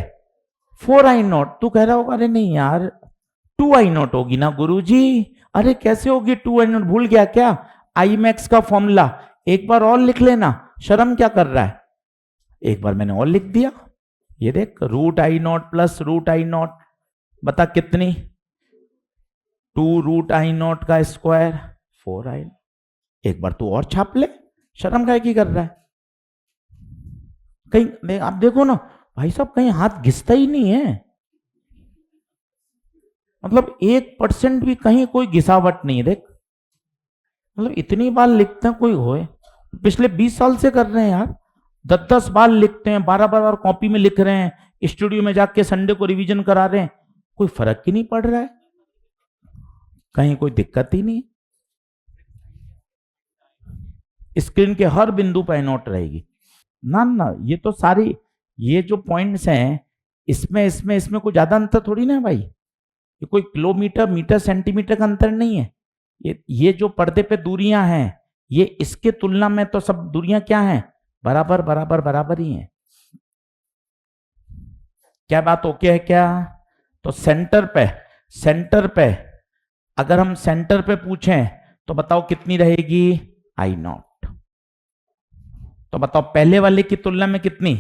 Speaker 1: 4I0, तू कह रहा होगा अरे नहीं यार 2I0 होगी ना गुरुजी। अरे कैसे होगी 2I0, भूल गया क्या Imax का फॉर्मूला? एक बार और लिख लेना, शर्म क्या कर रहा है? एक बार मैंने और लिख दिया, ये देख, √I0 प्लस √I0, बता कितनी? 2√I0 का स्क्वायर 4I0। एक बार तू और छाप ले, शर्म काहे की कर रहा है? कहीं आप देखो ना भाई साहब, कहीं हाथ घिसता ही नहीं है, मतलब 1% भी कहीं कोई घिसावट नहीं है। देख, मतलब इतनी बार लिखते हैं, कोई होए, पिछले 20 साल से कर रहे हैं यार, 10-10 बार लिखते हैं, 12 बार कॉपी में लिख रहे हैं, स्टूडियो में जाके संडे को रिवीजन करा रहे हैं, कोई फर्क ही नहीं पड़ रहा है, कहीं कोई दिक्कत ही नहीं। स्क्रीन के हर बिंदु पर नोट रहेगी ना ना। ये तो सारी, ये जो पॉइंट्स हैं, इसमें कोई ज्यादा अंतर थोड़ी ना है भाई, ये कोई किलोमीटर मीटर सेंटीमीटर का अंतर नहीं है। ये जो पर्दे पे दूरियां हैं, ये इसके तुलना में तो सब दूरियां क्या हैं? बराबर बराबर बराबर ही हैं। क्या बात ओके है क्या? तो सेंटर पे अगर हम सेंटर पे पूछें तो बताओ कितनी रहेगी? आई नॉट। तो बताओ पहले वाले की तुलना में कितनी?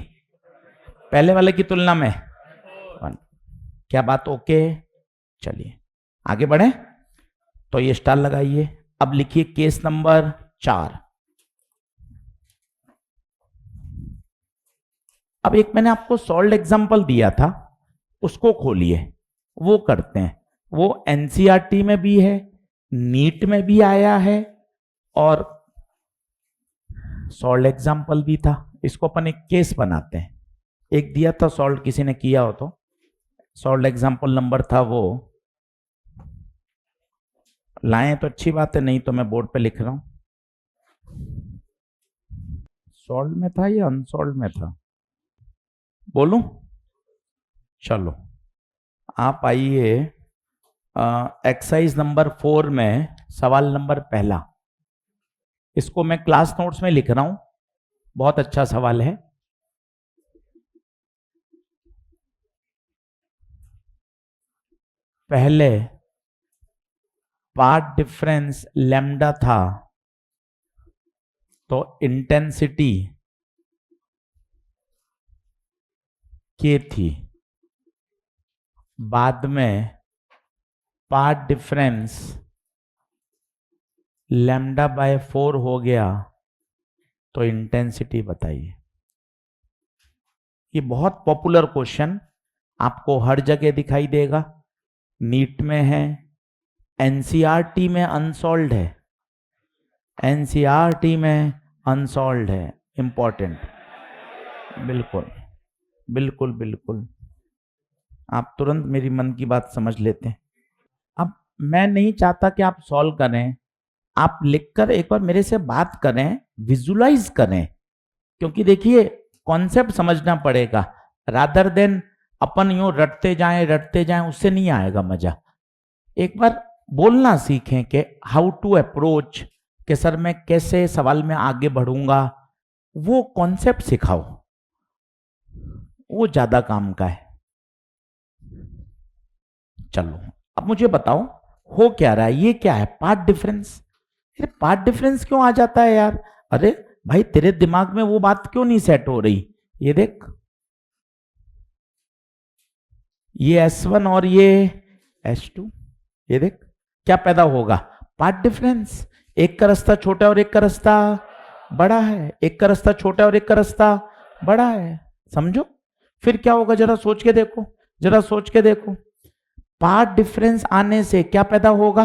Speaker 1: पहले वाले की तुलना में 1। क्या बात ओके? चलिए आगे बढ़े। तो ये स्टार लगाइए। अब लिखिए केस नंबर 4। अब एक मैंने आपको सॉल्व एग्जांपल दिया था, उसको खोलिए, वो करते हैं। वो एनसीईआरटी में भी है, नीट में भी आया है, और सॉल्व एग्जांपल भी था। इसको अपन एक केस बनाते हैं। एक दिया था सॉल्व, किसी ने किया हो तो सॉल्व एग्जांपल नंबर था वो लाएं तो अच्छी बात है, नहीं तो मैं बोर्ड पे लिख रहा हूं। सॉल्व में था या अनसॉल्व में था? बोलूं? चलो आप आइए एक्सरसाइज नंबर 4 में सवाल नंबर पहला। इसको मैं क्लास नोट्स में लिख रहा हूं, बहुत अच्छा सवाल है। पहले पाथ डिफरेंस लैम्डा था तो इंटेंसिटी के थी। बाद में पाथ डिफरेंस लैम्डा बाय 4 हो गया तो इंटेंसिटी बताइए। ये बहुत पॉपुलर क्वेश्चन, आपको हर जगह दिखाई देगा। नीट में है, एनसीईआरटी में अनसॉल्व्ड है, एनसीईआरटी में अनसॉल्व्ड है। इंपॉर्टेंट। बिल्कुल बिल्कुल बिल्कुल, आप तुरंत मेरी मन की बात समझ लेते हैं। अब मैं नहीं चाहता कि आप सॉल्व करें, आप लिखकर एक बार मेरे से बात करें, विजुलाइज करें, क्योंकि देखिए कॉन्सेप्ट समझना पड़ेगा। रादर देन अपन यूं रटते जाएं, उससे नहीं आएगा मजा। एक बार बोलना सीखें कि हाउ टू अप्रोच, कि सर मैं कैसे सवाल में आगे बढ़ूंगा, वो कॉन्सेप्ट सिखाओ, वो ज्यादा काम का है। चलो अब मुझे बताओ हो क्या रहा है, ये क्या है? Path difference. अरे पाथ डिफरेंस क्यों आ जाता है यार? अरे भाई तेरे दिमाग में वो बात क्यों नहीं सेट हो रही? ये देख, ये S1 और ये S2, ये देख क्या पैदा होगा? Path difference. एक का रास्ता छोटा और एक का रास्ता बड़ा है, एक का रास्ता छोटा और एक का रास्ता बड़ा है। समझो फिर क्या होगा, जरा सोच के देखो, जरा सोच के देखो। पाथ डिफरेंस आने से क्या पैदा होगा?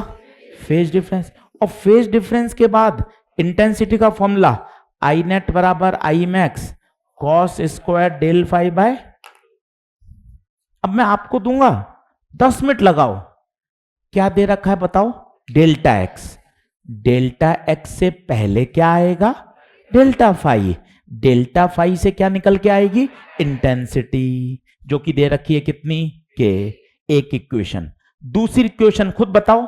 Speaker 1: Phase difference. और फेज डिफरेंस के बाद इंटेंसिटी का फॉर्मूला आई नेट बराबर I max cos square del phi by. अब मैं आपको दूंगा 10 मिनट लगाओ। क्या दे रखा है बताओ? Delta X. डेल्टा एक्स से पहले क्या आएगा? Delta phi. डेल्टा फाई से क्या निकल के आएगी? इंटेंसिटी, जो कि दे रखी है कितनी? के। एक इक्वेशन। दूसरी इक्वेशन खुद बताओ,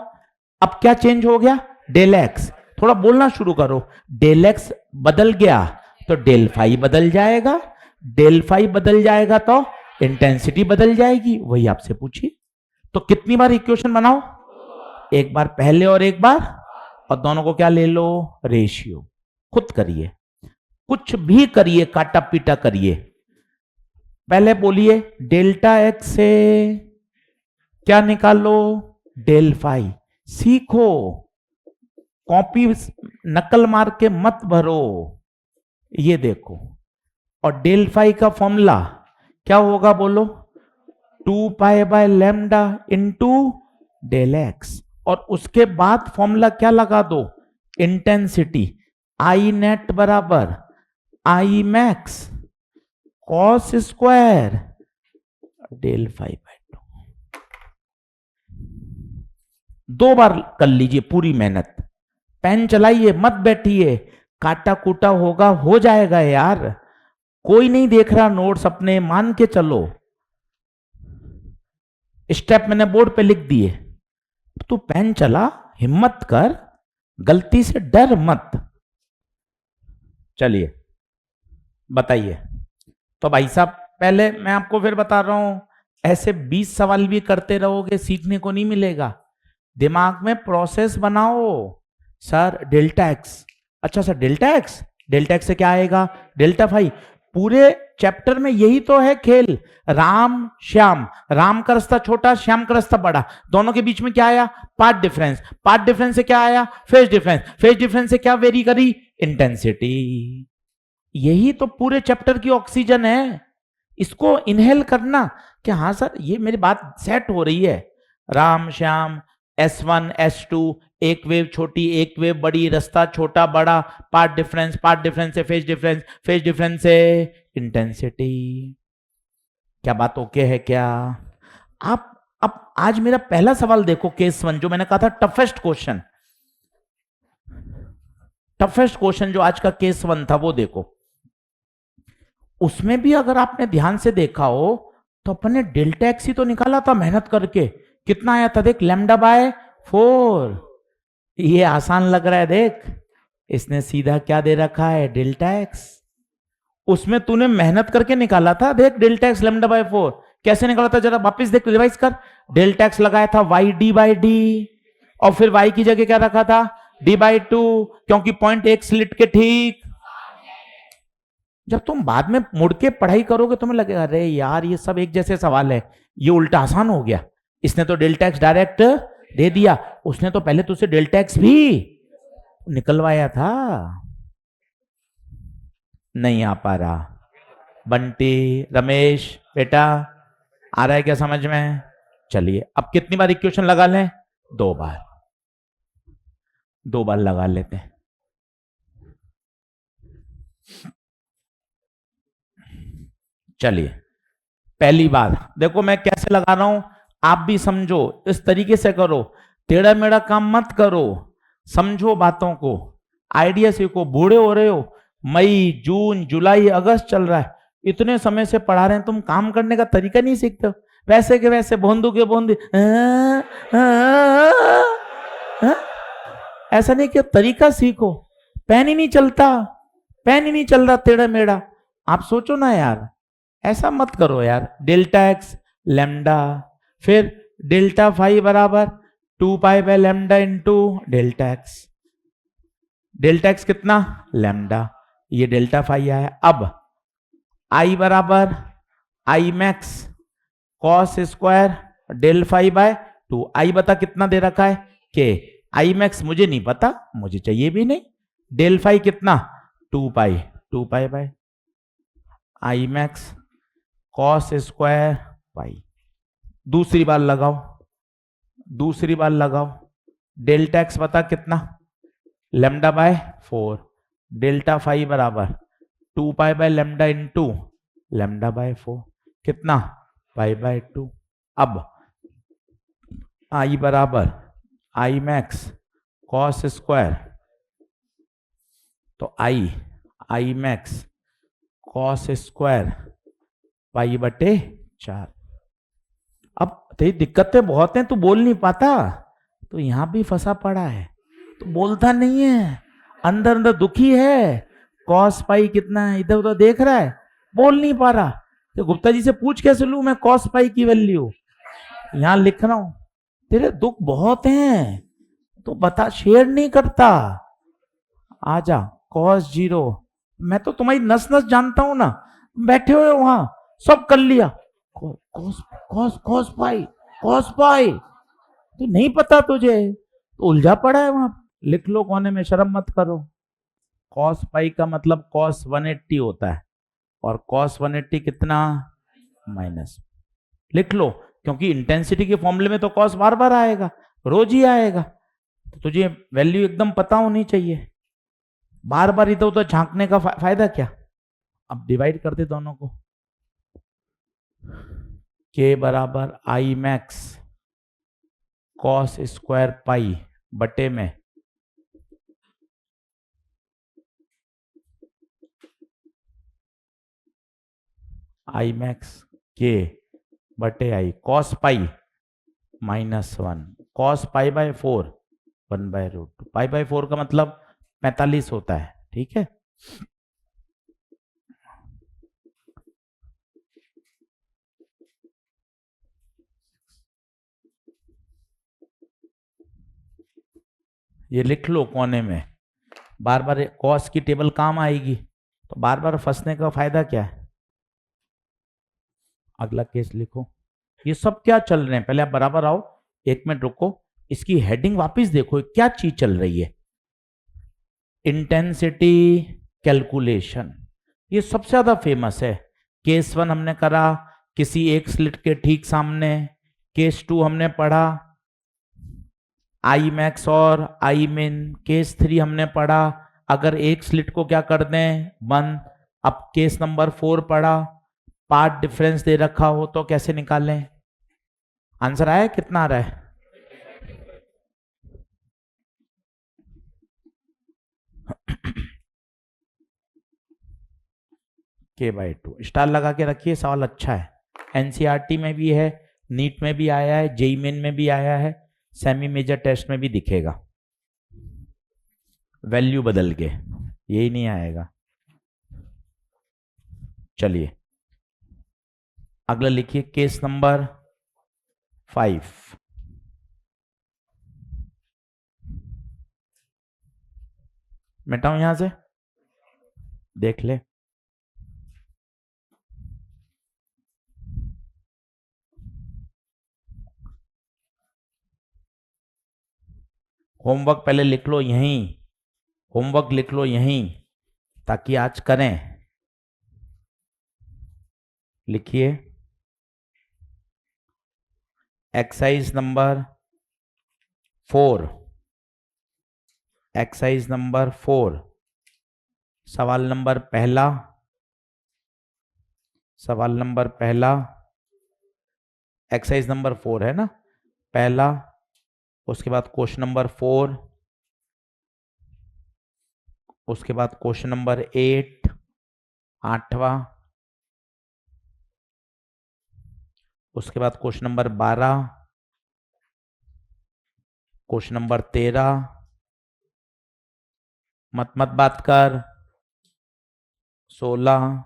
Speaker 1: अब क्या चेंज हो गया? Del X. थोड़ा बोलना शुरू करो। डेल एक्स बदल गया तो डेल फाई बदल जाएगा, डेल फाई बदल जाएगा तो इंटेंसिटी बदल जाएगी। वही आपसे पूछिए। तो कितनी बार इक्वेशन बनाओ? एक बार पहले और एक बार, और दोनों को क्या ले लो? रेशियो। खुद करिए, कुछ भी करिए, काटा पीटा करिए। पहले बोलिए डेल्टा एक्स से क्या निकालो? Del phi. सीखो, कॉपी नकल मार के मत भरो। ये देखो, और डेल फाई का फॉर्मूला क्या होगा बोलो? 2 pi by lambda into del X. और उसके बाद फॉर्मूला क्या लगा दो? इंटेंसिटी। आई नेट बराबर I max cos square del phi by 2। 2 बार कर लीजिए पूरी मेहनत। पेन चलाइए, मत बैठिए, काटा कूटा होगा, हो जाएगा यार। कोई नहीं देख रहा नोट्स अपने, मान के चलो। स्टेप मैंने बोर्ड पे लिख दिए, तू पेन चला, हिम्मत कर, गलती से डर मत। चलिए बताइए। तो भाई साहब पहले मैं आपको फिर बता रहा हूं, ऐसे 20 सवाल भी करते रहोगे सीखने को नहीं मिलेगा। दिमाग में प्रोसेस बनाओ। सर डेल्टा एक्स, अच्छा सर डेल्टा एक्स से क्या आएगा? Delta phi. पूरे चैप्टर में यही तो है खेल। राम श्याम, राम का रास्ता छोटा, श्याम का रास्ता बड़ा, दोनों के बीच में क्या आया? Path difference. पाथ डिफरेंस से क्या आया? Phase difference. फेज डिफरेंस से क्या वेरी करी? इंटेंसिटी। यही तो पूरे चैप्टर की ऑक्सीजन है। इसको इनहेल करना कि हाँ सर ये मेरी बात सेट हो रही है। राम श्याम, S1 S2, एक वेव छोटी एक वेव बड़ी, रास्ता छोटा बड़ा, पाथ डिफरेंस, पाथ डिफरेंस से फेज डिफरेंस, फेज डिफरेंस से इंटेंसिटी। क्या बात ओके है क्या? आप अब आज मेरा पहला सवाल देखो, केस 1, जो मैंने कहा था टफेस्ट क्वेश्चन। टफेस्ट क्वेश्चन जो आज का केस 1 था वो देखो। उसमें भी अगर आपने ध्यान से देखा हो तो अपने डेल्टा एक्स ही तो निकाला था मेहनत करके। कितना आया था देख? λ/4। ये आसान लग रहा है देख, इसने सीधा क्या दे रखा है? Delta x. उसमें तूने मेहनत करके निकाला था देख, डेल्टा एक्स λ/4 कैसे निकाला था जरा वापस देख, रिवाइज कर। डेल्टा एक्स लगाया था y/d और फिर y की जगह क्या रखा था? d/2, क्योंकि पॉइंट एक स्लिट के ठीक। जब तुम बाद में मुड़ के पढ़ाई करोगे तुम्हें लगेगा अरे यार ये सब एक जैसे सवाल है, ये उल्टा आसान हो गया। इसने तो डेल्टा एक्स डायरेक्ट दे दिया, उसने तो पहले तुझसे डेल्टा एक्स भी निकलवाया था। नहीं आ पा रहा? बंटी, रमेश बेटा आ रहा है क्या समझ में? चलिए अब कितनी बार इक्वेशन लगा लें? 2 बार। 2 बार लगा लेते हैं। चलिए पहली बार देखो मैं कैसे लगा रहा हूं, आप भी समझो, इस तरीके से करो, टेढ़ा मेढ़ा काम मत करो, समझो बातों को, आइडिया सीखो। बूढ़े हो रहे हो, मई जून जुलाई अगस्त चल रहा है, इतने समय से पढ़ा रहे हैं, तुम काम करने का तरीका नहीं सीखते हो। वैसे के वैसे भोंदू के भोंदू ऐसा नहीं कि तरीका सीखो। पेन ही नहीं चलता, पेन ही नहीं चल रहा, टेढ़ा मेढ़ा। आप सोचो ना यार, ऐसा मत करो यार। डेल्टा एक्स लैम्डा, फिर डेल्टा फाई बराबर 2π/λ into delta X. Delta X कितना? लैम्डा, ये डेल्टा फाई आया। अब आई बराबर I max cos square del phi by 2। I बता कितना दे रखा है? के। आई मैक्स मुझे नहीं पता, मुझे चाहिए भी नहीं। डेल फाई कितना? 2π by I max cos square pi. दूसरी बार लगाओ, दूसरी बार लगाओ। डेल्टा एक्स बता कितना? λ/4। डेल्टा फाई बराबर 2π/λ इंटू λ/4 कितना? π/2। अब आई बराबर आई मैक्स कॉस स्क्वायर, तो आई मैक्स कॉस स्क्वायर π/4। अब तेरी दिक्कतें बहुत हैं, तू बोल नहीं पाता, तो यहां भी फंसा पड़ा है, तो बोलता नहीं है, अंदर अंदर दुखी है। कॉस पाई कितना है इधर उधर देख रहा है, बोल नहीं पा रहा। तो गुप्ता जी से पूछ कैसे लूं मैं कॉस पाई की वैल्यू? यहां लिख रहा हूं, तेरे दुख बहुत हैं तो बता, शेयर नहीं करता। आजा कॉस 0, मैं तो तुम्हारी नस नस जानता हूं ना, बैठे हुए वहां सब कर लिया। कॉस कॉस कॉस पाई तो नहीं पता तुझे, तो उलझा पड़ा है वहां। लिख लो कोने में, शर्म मत करो। कॉस पाई का मतलब कॉस 180 होता है, और कॉस 180 कितना? माइनस। लिख लो, क्योंकि इंटेंसिटी के फॉर्मूले में तो कॉस बार बार आएगा, रोज ही आएगा, तो तुझे वैल्यू एकदम पता होनी चाहिए। बार बार इधर उधर झांकने का फायदा क्या? अब डिवाइड कर दे दोनों को। के बराबर आई मैक्स कॉस स्क्वायर पाई बटे में आई मैक्स के बटे आई कॉस पाई -1 कॉस π/4 1/√2। π/4 का मतलब 45 होता है, ठीक है। ये लिख लो कोने में, बार बार कॉस की टेबल काम आएगी, तो बार बार फंसने का फायदा क्या है। अगला केस लिखो। ये सब क्या चल रहे हैं, पहले आप बराबर आओ, 1 मिनट रुको, इसकी हेडिंग वापस देखो, क्या चीज चल रही है। इंटेंसिटी कैलकुलेशन, ये सबसे ज्यादा फेमस है। केस 1 हमने करा किसी एक स्लिट के ठीक सामने, केस 2 हमने पढ़ा आई मैक्स और आई मिन, केस 3 हमने पढ़ा अगर एक स्लिट को क्या कर दें बंद। अब केस नंबर 4 पढ़ा, पार्ट डिफरेंस दे रखा हो तो कैसे निकालें। आंसर आया, कितना आ रहा है। K/2 स्टार लगा के रखिए, सवाल अच्छा है, एनसीईआरटी में भी है, नीट में भी आया है, जेईई मेन में भी आया है, सेमी मेजर टेस्ट में भी दिखेगा, वैल्यू बदल के, यही नहीं आएगा। चलिए अगला लिखिए, केस नंबर 5। मिटाऊं यहां से, देख ले। होमवर्क पहले लिख लो यहीं, होमवर्क लिख लो यहीं ताकि आज करें। लिखिए एक्सरसाइज नंबर 4, एक्सरसाइज नंबर 4, सवाल नंबर पहला, सवाल नंबर पहला, एक्सरसाइज नंबर 4 है ना पहला, उसके बाद क्वेश्चन नंबर 4, उसके बाद क्वेश्चन नंबर 8, 8वां, उसके बाद क्वेश्चन नंबर 12, क्वेश्चन नंबर 13, मत बात कर, 16,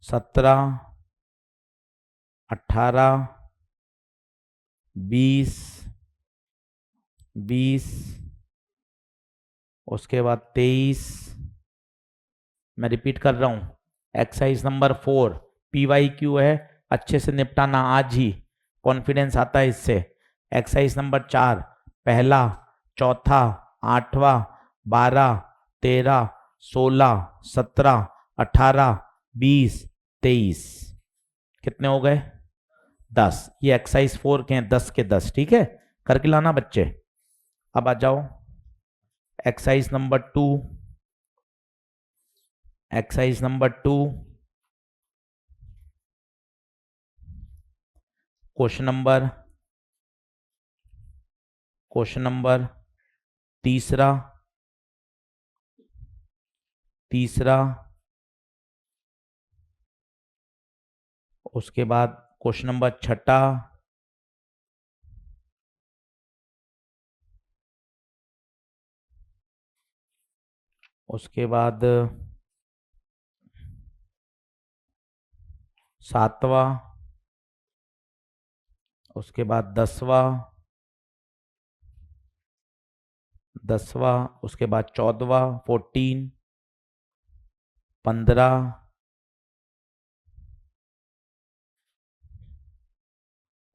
Speaker 1: 17, 18, 20, 20, उसके बाद 23, मैं रिपीट कर रहा हूं, एक्सरसाइज नंबर 4 PYQ है, अच्छे से निपटाना आज ही, कॉन्फिडेंस आता है इससे। एक्सरसाइज नंबर 4 पहला, चौथा, 8वां, 12, 13, 16, 17, 18, 20, 23, कितने हो गए 10। ये एक्सरसाइज 4 के हैं, 10 के 10, ठीक है, करके लाना बच्चे। अब आ जाओ exercise number 2, exercise number 2, question number तीसरा, उसके बाद क्वेश्चन नंबर 6, उसके बाद 7वां, उसके बाद 10वां, उसके बाद 14वां, 14, 15,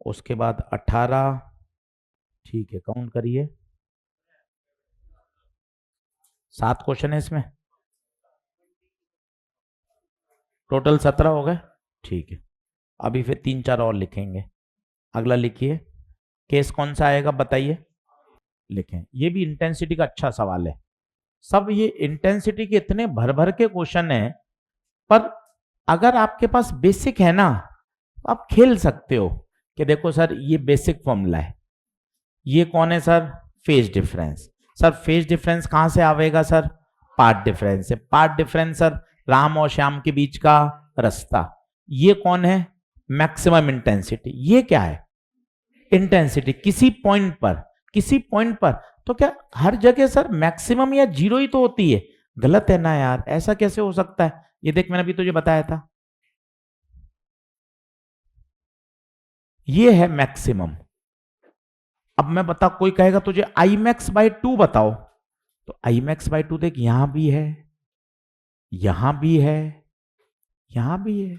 Speaker 1: उसके बाद 18, ठीक है काउंट करिए, 7 क्वेश्चन है इसमें, टोटल 17 हो गए, ठीक है। अभी फिर 3-4 और लिखेंगे। अगला लिखिए, केस कौन सा आएगा बताइए, लिखें। ये भी इंटेंसिटी का अच्छा सवाल है, सब ये इंटेंसिटी के इतने भर भर के क्वेश्चन है, पर अगर आपके पास बेसिक है ना तो आप खेल सकते हो कि देखो सर ये बेसिक फॉर्मूला है, ये कौन है sir, phase difference, sir phase difference कहां से आवेगा सर, पार्ट डिफरेंस से, पार्ट डिफरेंस सर राम और श्याम के बीच का रास्ता, ये कौन है मैक्सिमम इंटेंसिटी, ये क्या है इंटेंसिटी किसी पॉइंट पर, तो क्या हर जगह सर मैक्सिमम या जीरो ही तो होती है, गलत है ना यार, ऐसा कैसे हो सकता है। ये देख मैंने अभी तुझे बताया था, ये है मैक्सिमम, अब मैं बता, कोई कहेगा तुझे आई मैक्स बाई 2 बताओ, तो आई मैक्स बाई 2 देख, यहां भी है, यहां भी है, यहां भी है।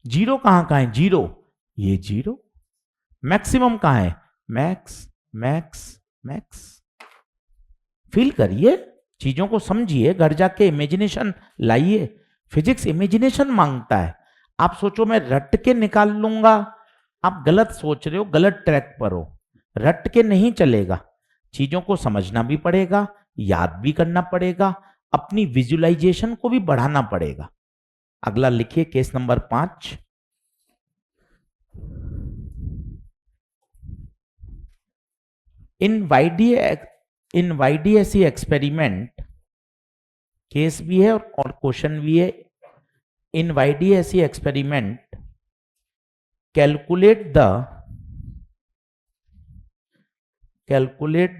Speaker 1: जीरो कहां है? जीरो, ये जीरो। मैक्सिमम कहां है? Max max max. फील करिए, चीजों को समझिए, घर जाके इमेजिनेशन लाइए। फिजिक्स इमेजिनेशन मांगता है। आप सोचो मैं रट के निकाल लूंगा, आप गलत सोच रहे हो, गलत ट्रैक पर हो। रट के नहीं चलेगा, चीजों को समझना भी पड़ेगा, याद भी करना पड़ेगा, अपनी विजुअलाइजेशन को भी बढ़ाना पड़ेगा। अगला लिखिए, केस नंबर 5। इन YDSE एक्सपेरिमेंट, केस भी है और क्वेश्चन भी है। इन YDSE experiment, calculate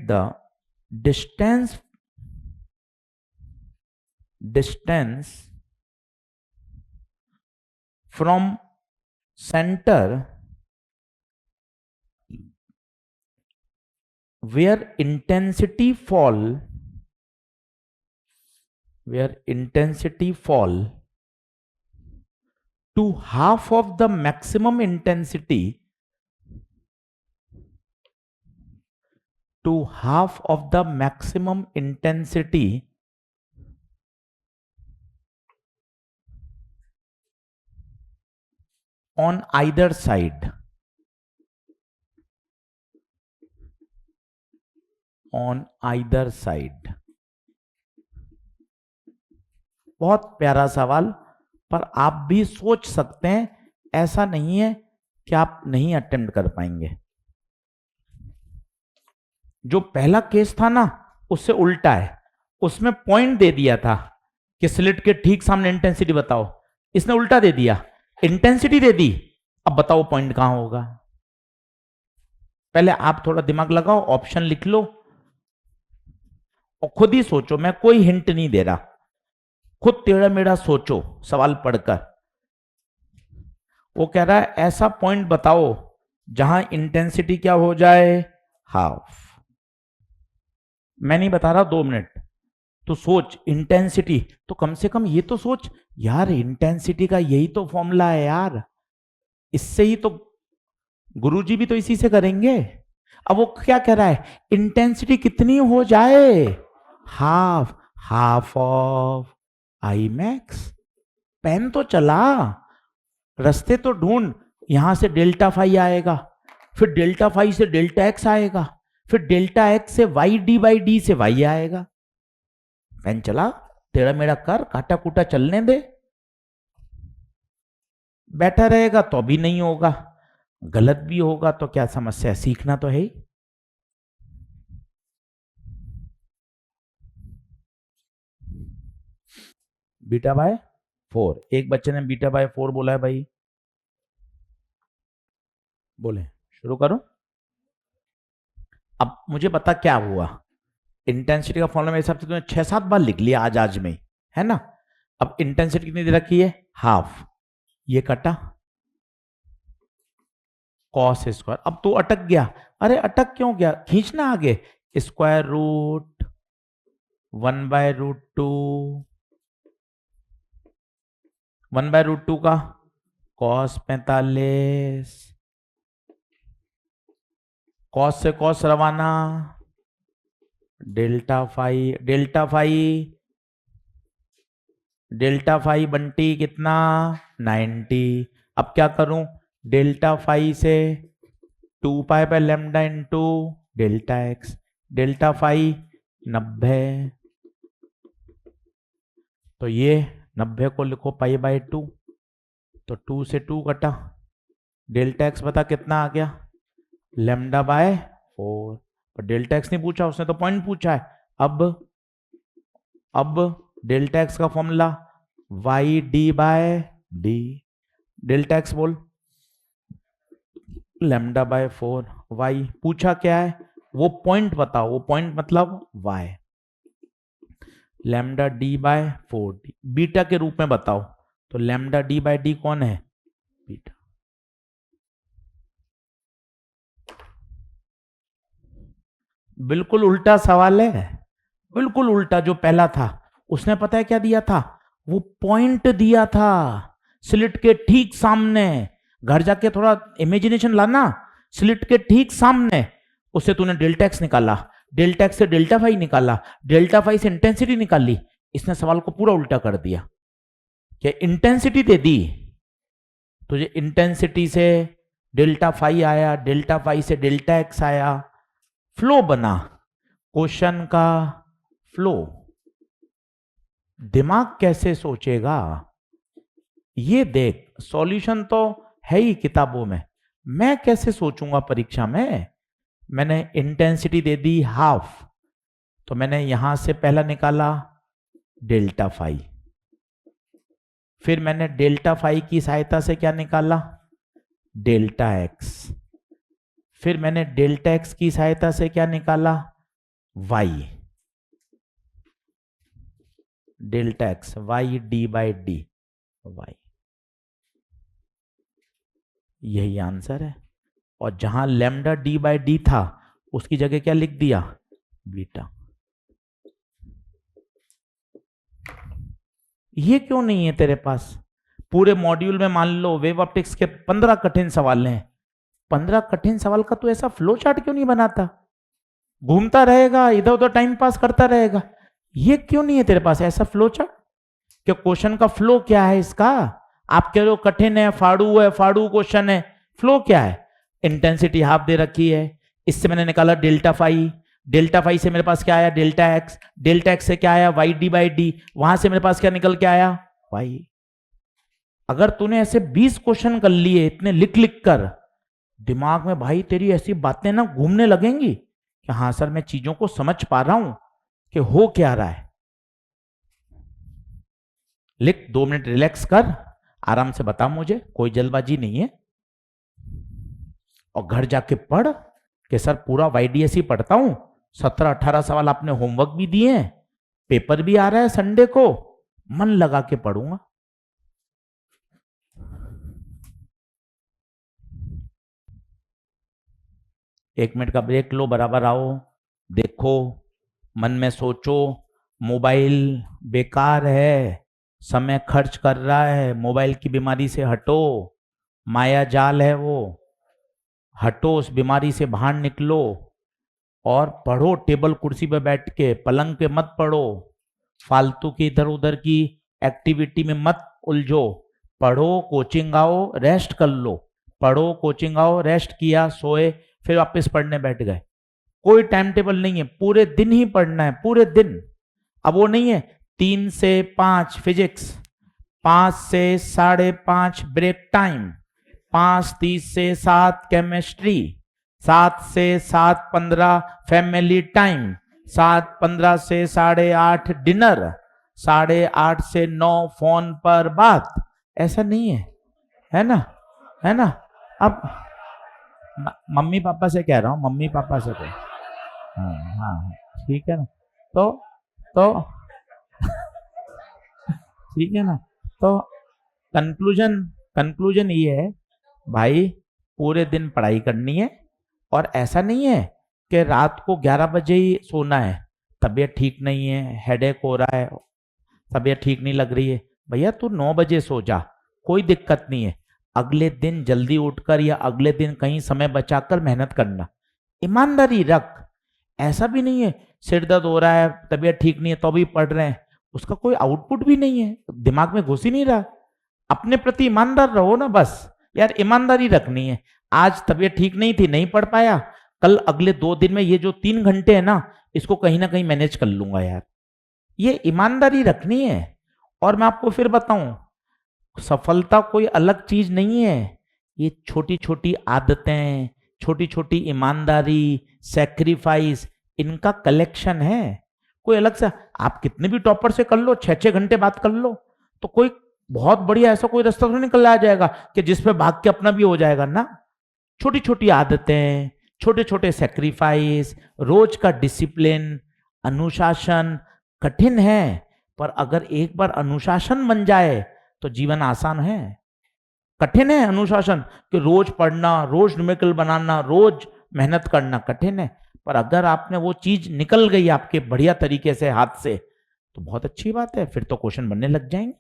Speaker 1: the distance from center where intensity fall to half of the maximum intensity on either side. बहुत प्यारा सवाल, पर आप भी सोच सकते हैं, ऐसा नहीं है कि आप नहीं अटेम्प्ट कर पाएंगे। जो पहला केस था ना, उससे उल्टा है। उसमें पॉइंट दे दिया था कि स्लिट के ठीक सामने इंटेंसिटी बताओ, इसने उल्टा दे दिया, इंटेंसिटी दे दी। अब बताओ पॉइंट कहां होगा। पहले आप थोड़ा दिमाग लगाओ, ऑप्शन लिख लो और खुद ही सोचो, मैं कोई हिंट नहीं दे रहा, खुद टेढ़ा मेढ़ा सोचो सवाल पढ़कर। वो कह रहा है ऐसा पॉइंट बताओ जहां इंटेंसिटी क्या हो जाए, हाफ। मैं नहीं बता रहा, 2 मिनट तो सोच। इंटेंसिटी तो कम से कम ये तो सोच यार, इंटेंसिटी का यही तो फॉर्मूला है यार, इससे ही तो गुरुजी भी तो इसी से करेंगे। अब वो क्या कह रहा है, इंटेंसिटी कितनी हो जाए, half of I max. Pen तो चला, रास्ते तो ढूंढ। यहां से डेल्टा फाई आएगा, फिर डेल्टा फाई से डेल्टा एक्स आएगा, फिर डेल्टा एक्स से वाई डी बाई डी से वाई आएगा। पेन चला, टेढ़ा मेढ़ा कर, काटा कूटा चलने दे। बैठा रहेगा तो भी नहीं होगा, गलत भी होगा तो क्या समस्या है, सीखना तो है ही। बीटा बाय 4, एक बच्चे ने बीटा बाय 4 बोला है भाई, बोले शुरू करो। अब मुझे पता क्या हुआ, इंटेंसिटी का फॉर्मूला मेरे हिसाब से तुमने 6-7 बार लिख लिया आज में, है ना। अब इंटेंसिटी कितनी दे रखी है, हाफ, ये कटा कॉस स्क्वायर। अब तो अटक गया, अरे अटक क्यों गया, खींचना आगे, स्क्वायर रूट 1/√2, 1/√2 का कॉस 45, कॉस से कॉस रवाना, डेल्टा फाई बंटी कितना 90। अब क्या करूं, डेल्टा फाई से 2π/λ into delta X, delta phi 90, तो ये 90 को लिखो π/2, तो 2 से 2 कटा, डेल्टा एक्स बता कितना आ गया, λ/4। पर डेल्टा एक्स नहीं पूछा उसने, तो पॉइंट पूछा है। अब डेल्टा एक्स का फॉर्मूला y/d/d, डेल्टा एक्स बोल λ/4, y पूछा क्या है, वो पॉइंट बताओ, वो पॉइंट मतलब y, λd/4, बीटा के रूप में बताओ, तो λd/d कौन है, बीटा। बिल्कुल उल्टा सवाल है, बिल्कुल उल्टा। जो पहला था उसने पता है क्या दिया था, वो पॉइंट दिया था स्लिट के ठीक सामने। घर जाके थोड़ा इमेजिनेशन लाना, स्लिट के ठीक सामने उससे तूने डेल्टा एक्स निकाला, डेल्टा एक्स से डेल्टा फाई निकाला, डेल्टा फाई से इंटेंसिटी निकाली। इसने सवाल को पूरा उल्टा कर दिया कि इंटेंसिटी दे दी तुझे, इंटेंसिटी से डेल्टा फाई आया, डेल्टा फाई से डेल्टा एक्स आया, फ्लो बना। क्वेश्चन का फ्लो दिमाग कैसे सोचेगा ये देख। सॉल्यूशन तो है ही किताबों में, मैं कैसे सोचूंगा परीक्षा में। मैंने इंटेंसिटी दे दी हाफ, तो मैंने यहां से पहला निकाला डेल्टा फाई, फिर मैंने डेल्टा फाई की सहायता से क्या निकाला, डेल्टा एक्स, फिर मैंने डेल्टा एक्स की सहायता से क्या निकाला, Y, delta X Y D by D Y. यही आंसर है। और जहां लैम्डा डी बाई डी था उसकी जगह क्या लिख दिया, बीटा। ये क्यों नहीं है तेरे पास। पूरे मॉड्यूल में मान लो वेव ऑप्टिक्स के 15 कठिन सवाल हैं, 15 कठिन सवाल का तो ऐसा फ्लो चार्ट क्यों नहीं बनाता, घूमता रहेगा इधर उधर टाइम पास करता रहेगा। ये क्यों नहीं है तेरे पास ऐसा फ्लो चार्ट कि क्वेश्चन का फ्लो क्या है इसका। आप कह रहे हो कठिन है, फाड़ू क्वेश्चन है, फ्लो क्या है। इंटेंसिटी हाफ दे रखी है, इससे मैंने निकाला डेल्टा फाई, डेल्टा फाई से मेरे पास क्या आया, डेल्टा एक्स, डेल्टा एक्स से क्या आया, वाई डी बाई डी, वहां से मेरे पास क्या निकल के आया, वाई। अगर तूने ऐसे 20 क्वेश्चन कर लिए इतने लिख लिख कर, दिमाग में भाई तेरी ऐसी बातें ना घूमने लगेंगी कि हाँ सर मैं चीजों को समझ पा रहा हूं कि हो क्या रहा है। लिख, 2 मिनट रिलैक्स कर, आराम से बता मुझे, कोई जल्दबाजी नहीं है। और घर जाके पढ़ कि सर पूरा वाईडीएस ही पढ़ता हूं, 17-18 सवाल आपने होमवर्क भी दिए हैं, पेपर भी आ रहा है संडे को, मन लगा के पढ़ूंगा। एक मिनट का ब्रेक लो, बराबर आओ, देखो, मन में सोचो। मोबाइल बेकार है, समय खर्च कर रहा है, मोबाइल की बीमारी से हटो, माया जाल है वो, हटो उस बीमारी से बाहर निकलो और पढ़ो टेबल कुर्सी पे बैठ के, पलंग पे मत पढ़ो, फालतू की इधर उधर की एक्टिविटी में मत उलझो। पढ़ो, कोचिंग आओ, रेस्ट कर लो, पढ़ो, कोचिंग आओ, रेस्ट किया, सोए, फिर वापस पढ़ने बैठ गए। कोई टाइम टेबल नहीं है, पूरे दिन ही पढ़ना है, पूरे दिन। अब वो नहीं है 3 से 5 फिजिक्स, 5 से 5:30 ब्रेक टाइम, 5:30 से 7 केमिस्ट्री, 7 से 7:15 फैमिली टाइम, 7:15 से 8:30 डिनर, 8:30 से 9 फोन पर बात। ऐसा नहीं है, है ना, है ना। अब मम्मी पापा से कह रहा हूँ, मम्मी पापा से कह, हाँ हाँ ठीक है ना, तो ठीक है ना। तो कंक्लूजन ये है भाई, पूरे दिन पढ़ाई करनी है। और ऐसा नहीं है कि रात को 11 बजे ही सोना है, तबीयत ठीक नहीं है, हेडेक हो रहा है, तबीयत ठीक नहीं लग रही है, भैया तू 9 बजे सो जा, कोई दिक्कत नहीं है। अगले दिन जल्दी उठकर या अगले दिन कहीं समय बचाकर मेहनत करना, ईमानदारी रख। ऐसा भी नहीं है सिर दर्द हो रहा है, तबीयत ठीक नहीं है तो भी पढ़ रहे हैं, उसका कोई आउटपुट भी नहीं है, दिमाग में घुस ही नहीं रहा। अपने प्रति ईमानदार रहो ना, बस यार ईमानदारी रखनी है। आज तबीयत ठीक नहीं थी, नहीं पढ़ पाया, कल अगले 2 दिन में ये जो 3 घंटे है ना, इसको कहीं ना कहीं मैनेज कर लूंगा यार, ये ईमानदारी रखनी है। और मैं आपको फिर बताऊं, सफलता कोई अलग चीज नहीं है, ये छोटी छोटी आदतें, छोटी छोटी ईमानदारी, सेक्रीफाइस, इनका कलेक्शन है। कोई अलग से आप कितने भी टॉपर से कर लो, 6-6 घंटे बात कर लो, तो कोई बहुत बढ़िया ऐसा कोई रास्ता तो निकल आ जाएगा कि जिसपे भाग के अपना भी हो जाएगा ना। छोटी छोटी आदतें, छोटे छोटे सेक्रीफाइस, रोज का डिसिप्लिन, अनुशासन कठिन है, पर अगर एक बार अनुशासन बन जाए तो जीवन आसान है। कठिन है अनुशासन कि रोज पढ़ना, रोज न्यूमेरिकल बनाना, रोज मेहनत करना कठिन है, पर अगर आपने वो चीज निकल गई आपके बढ़िया तरीके से हाथ से तो बहुत अच्छी बात है, फिर तो क्वेश्चन बनने लग जाएंगे।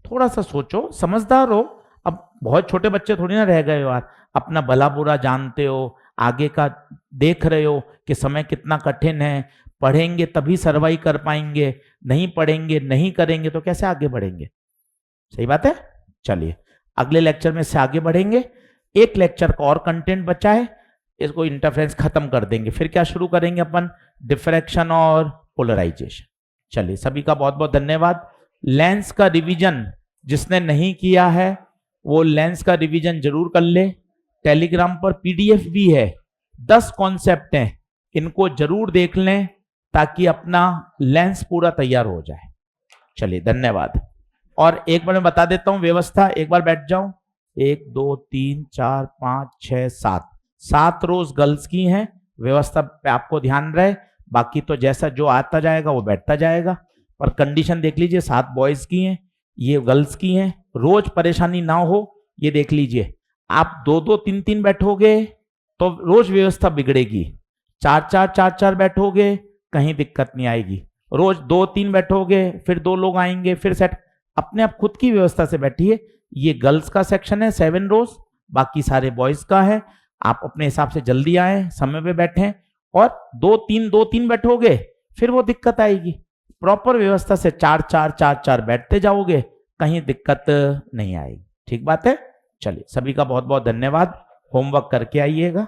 Speaker 1: थोड़ा सा सोचो, समझदार हो। अब बहुत छोटे बच्चे थोड़ी ना रह गए हो यार, अपना भला बुरा जानते हो, आगे का देख रहे हो कि समय कितना कठिन है, पढ़ेंगे तभी सर्वाइव कर पाएंगे, नहीं पढ़ेंगे नहीं करेंगे तो कैसे आगे बढ़ेंगे। सही बात है। चलिए अगले लेक्चर में से आगे बढ़ेंगे। एक लेक्चर का और कंटेंट बचा है, इसको इंटरफेरेंस खत्म कर देंगे, फिर क्या शुरू करेंगे अपन, डिफ्रैक्शन और पोलराइजेशन। चलिए सभी का बहुत बहुत धन्यवाद। लेंस का रिवीजन जिसने नहीं किया है वो लेंस का रिवीजन जरूर कर ले। टेलीग्राम पर पीडीएफ भी है, 10 कॉन्सेप्ट हैं, इनको जरूर देख लें ताकि अपना लेंस पूरा तैयार हो जाए। चलिए धन्यवाद। और एक बार मैं बता देता हूं व्यवस्था, एक बार बैठ जाऊं। 1 2 3 4 5 6 7 रोज गर्ल्स की हैं, व्यवस्था पे आपको ध्यान रहे, बाकी तो जैसा जो आता जाएगा वो बैठता जाएगा। पर कंडीशन देख लीजिए, 7 बॉयज की हैं, ये गर्ल्स की हैं, रोज परेशानी ना हो ये देख लीजिए। आप 2 2 3 3 बैठोगे तो रोज व्यवस्था बिगड़ेगी, 4 4 4 4 बैठोगे कहीं दिक्कत नहीं आएगी, रोज 2 3 बैठोगे फिर 2 लोग आएंगे फिर सेट। अपने आप खुद की व्यवस्था से बैठिए। ये गर्ल्स का सेक्शन है 7 रोज, बाकी सारे बॉयज का है। आप अपने हिसाब से जल्दी आए, समय पे बैठें, और 2 3 बैठोगे फिर वो दिक्कत आएगी। प्रॉपर व्यवस्था से 4 4 4 4 बैठते जाओगे, कहीं दिक्कत नहीं आएगी। ठीक बात है। चलिए सभी का बहुत बहुत धन्यवाद। होमवर्क करके आइएगा।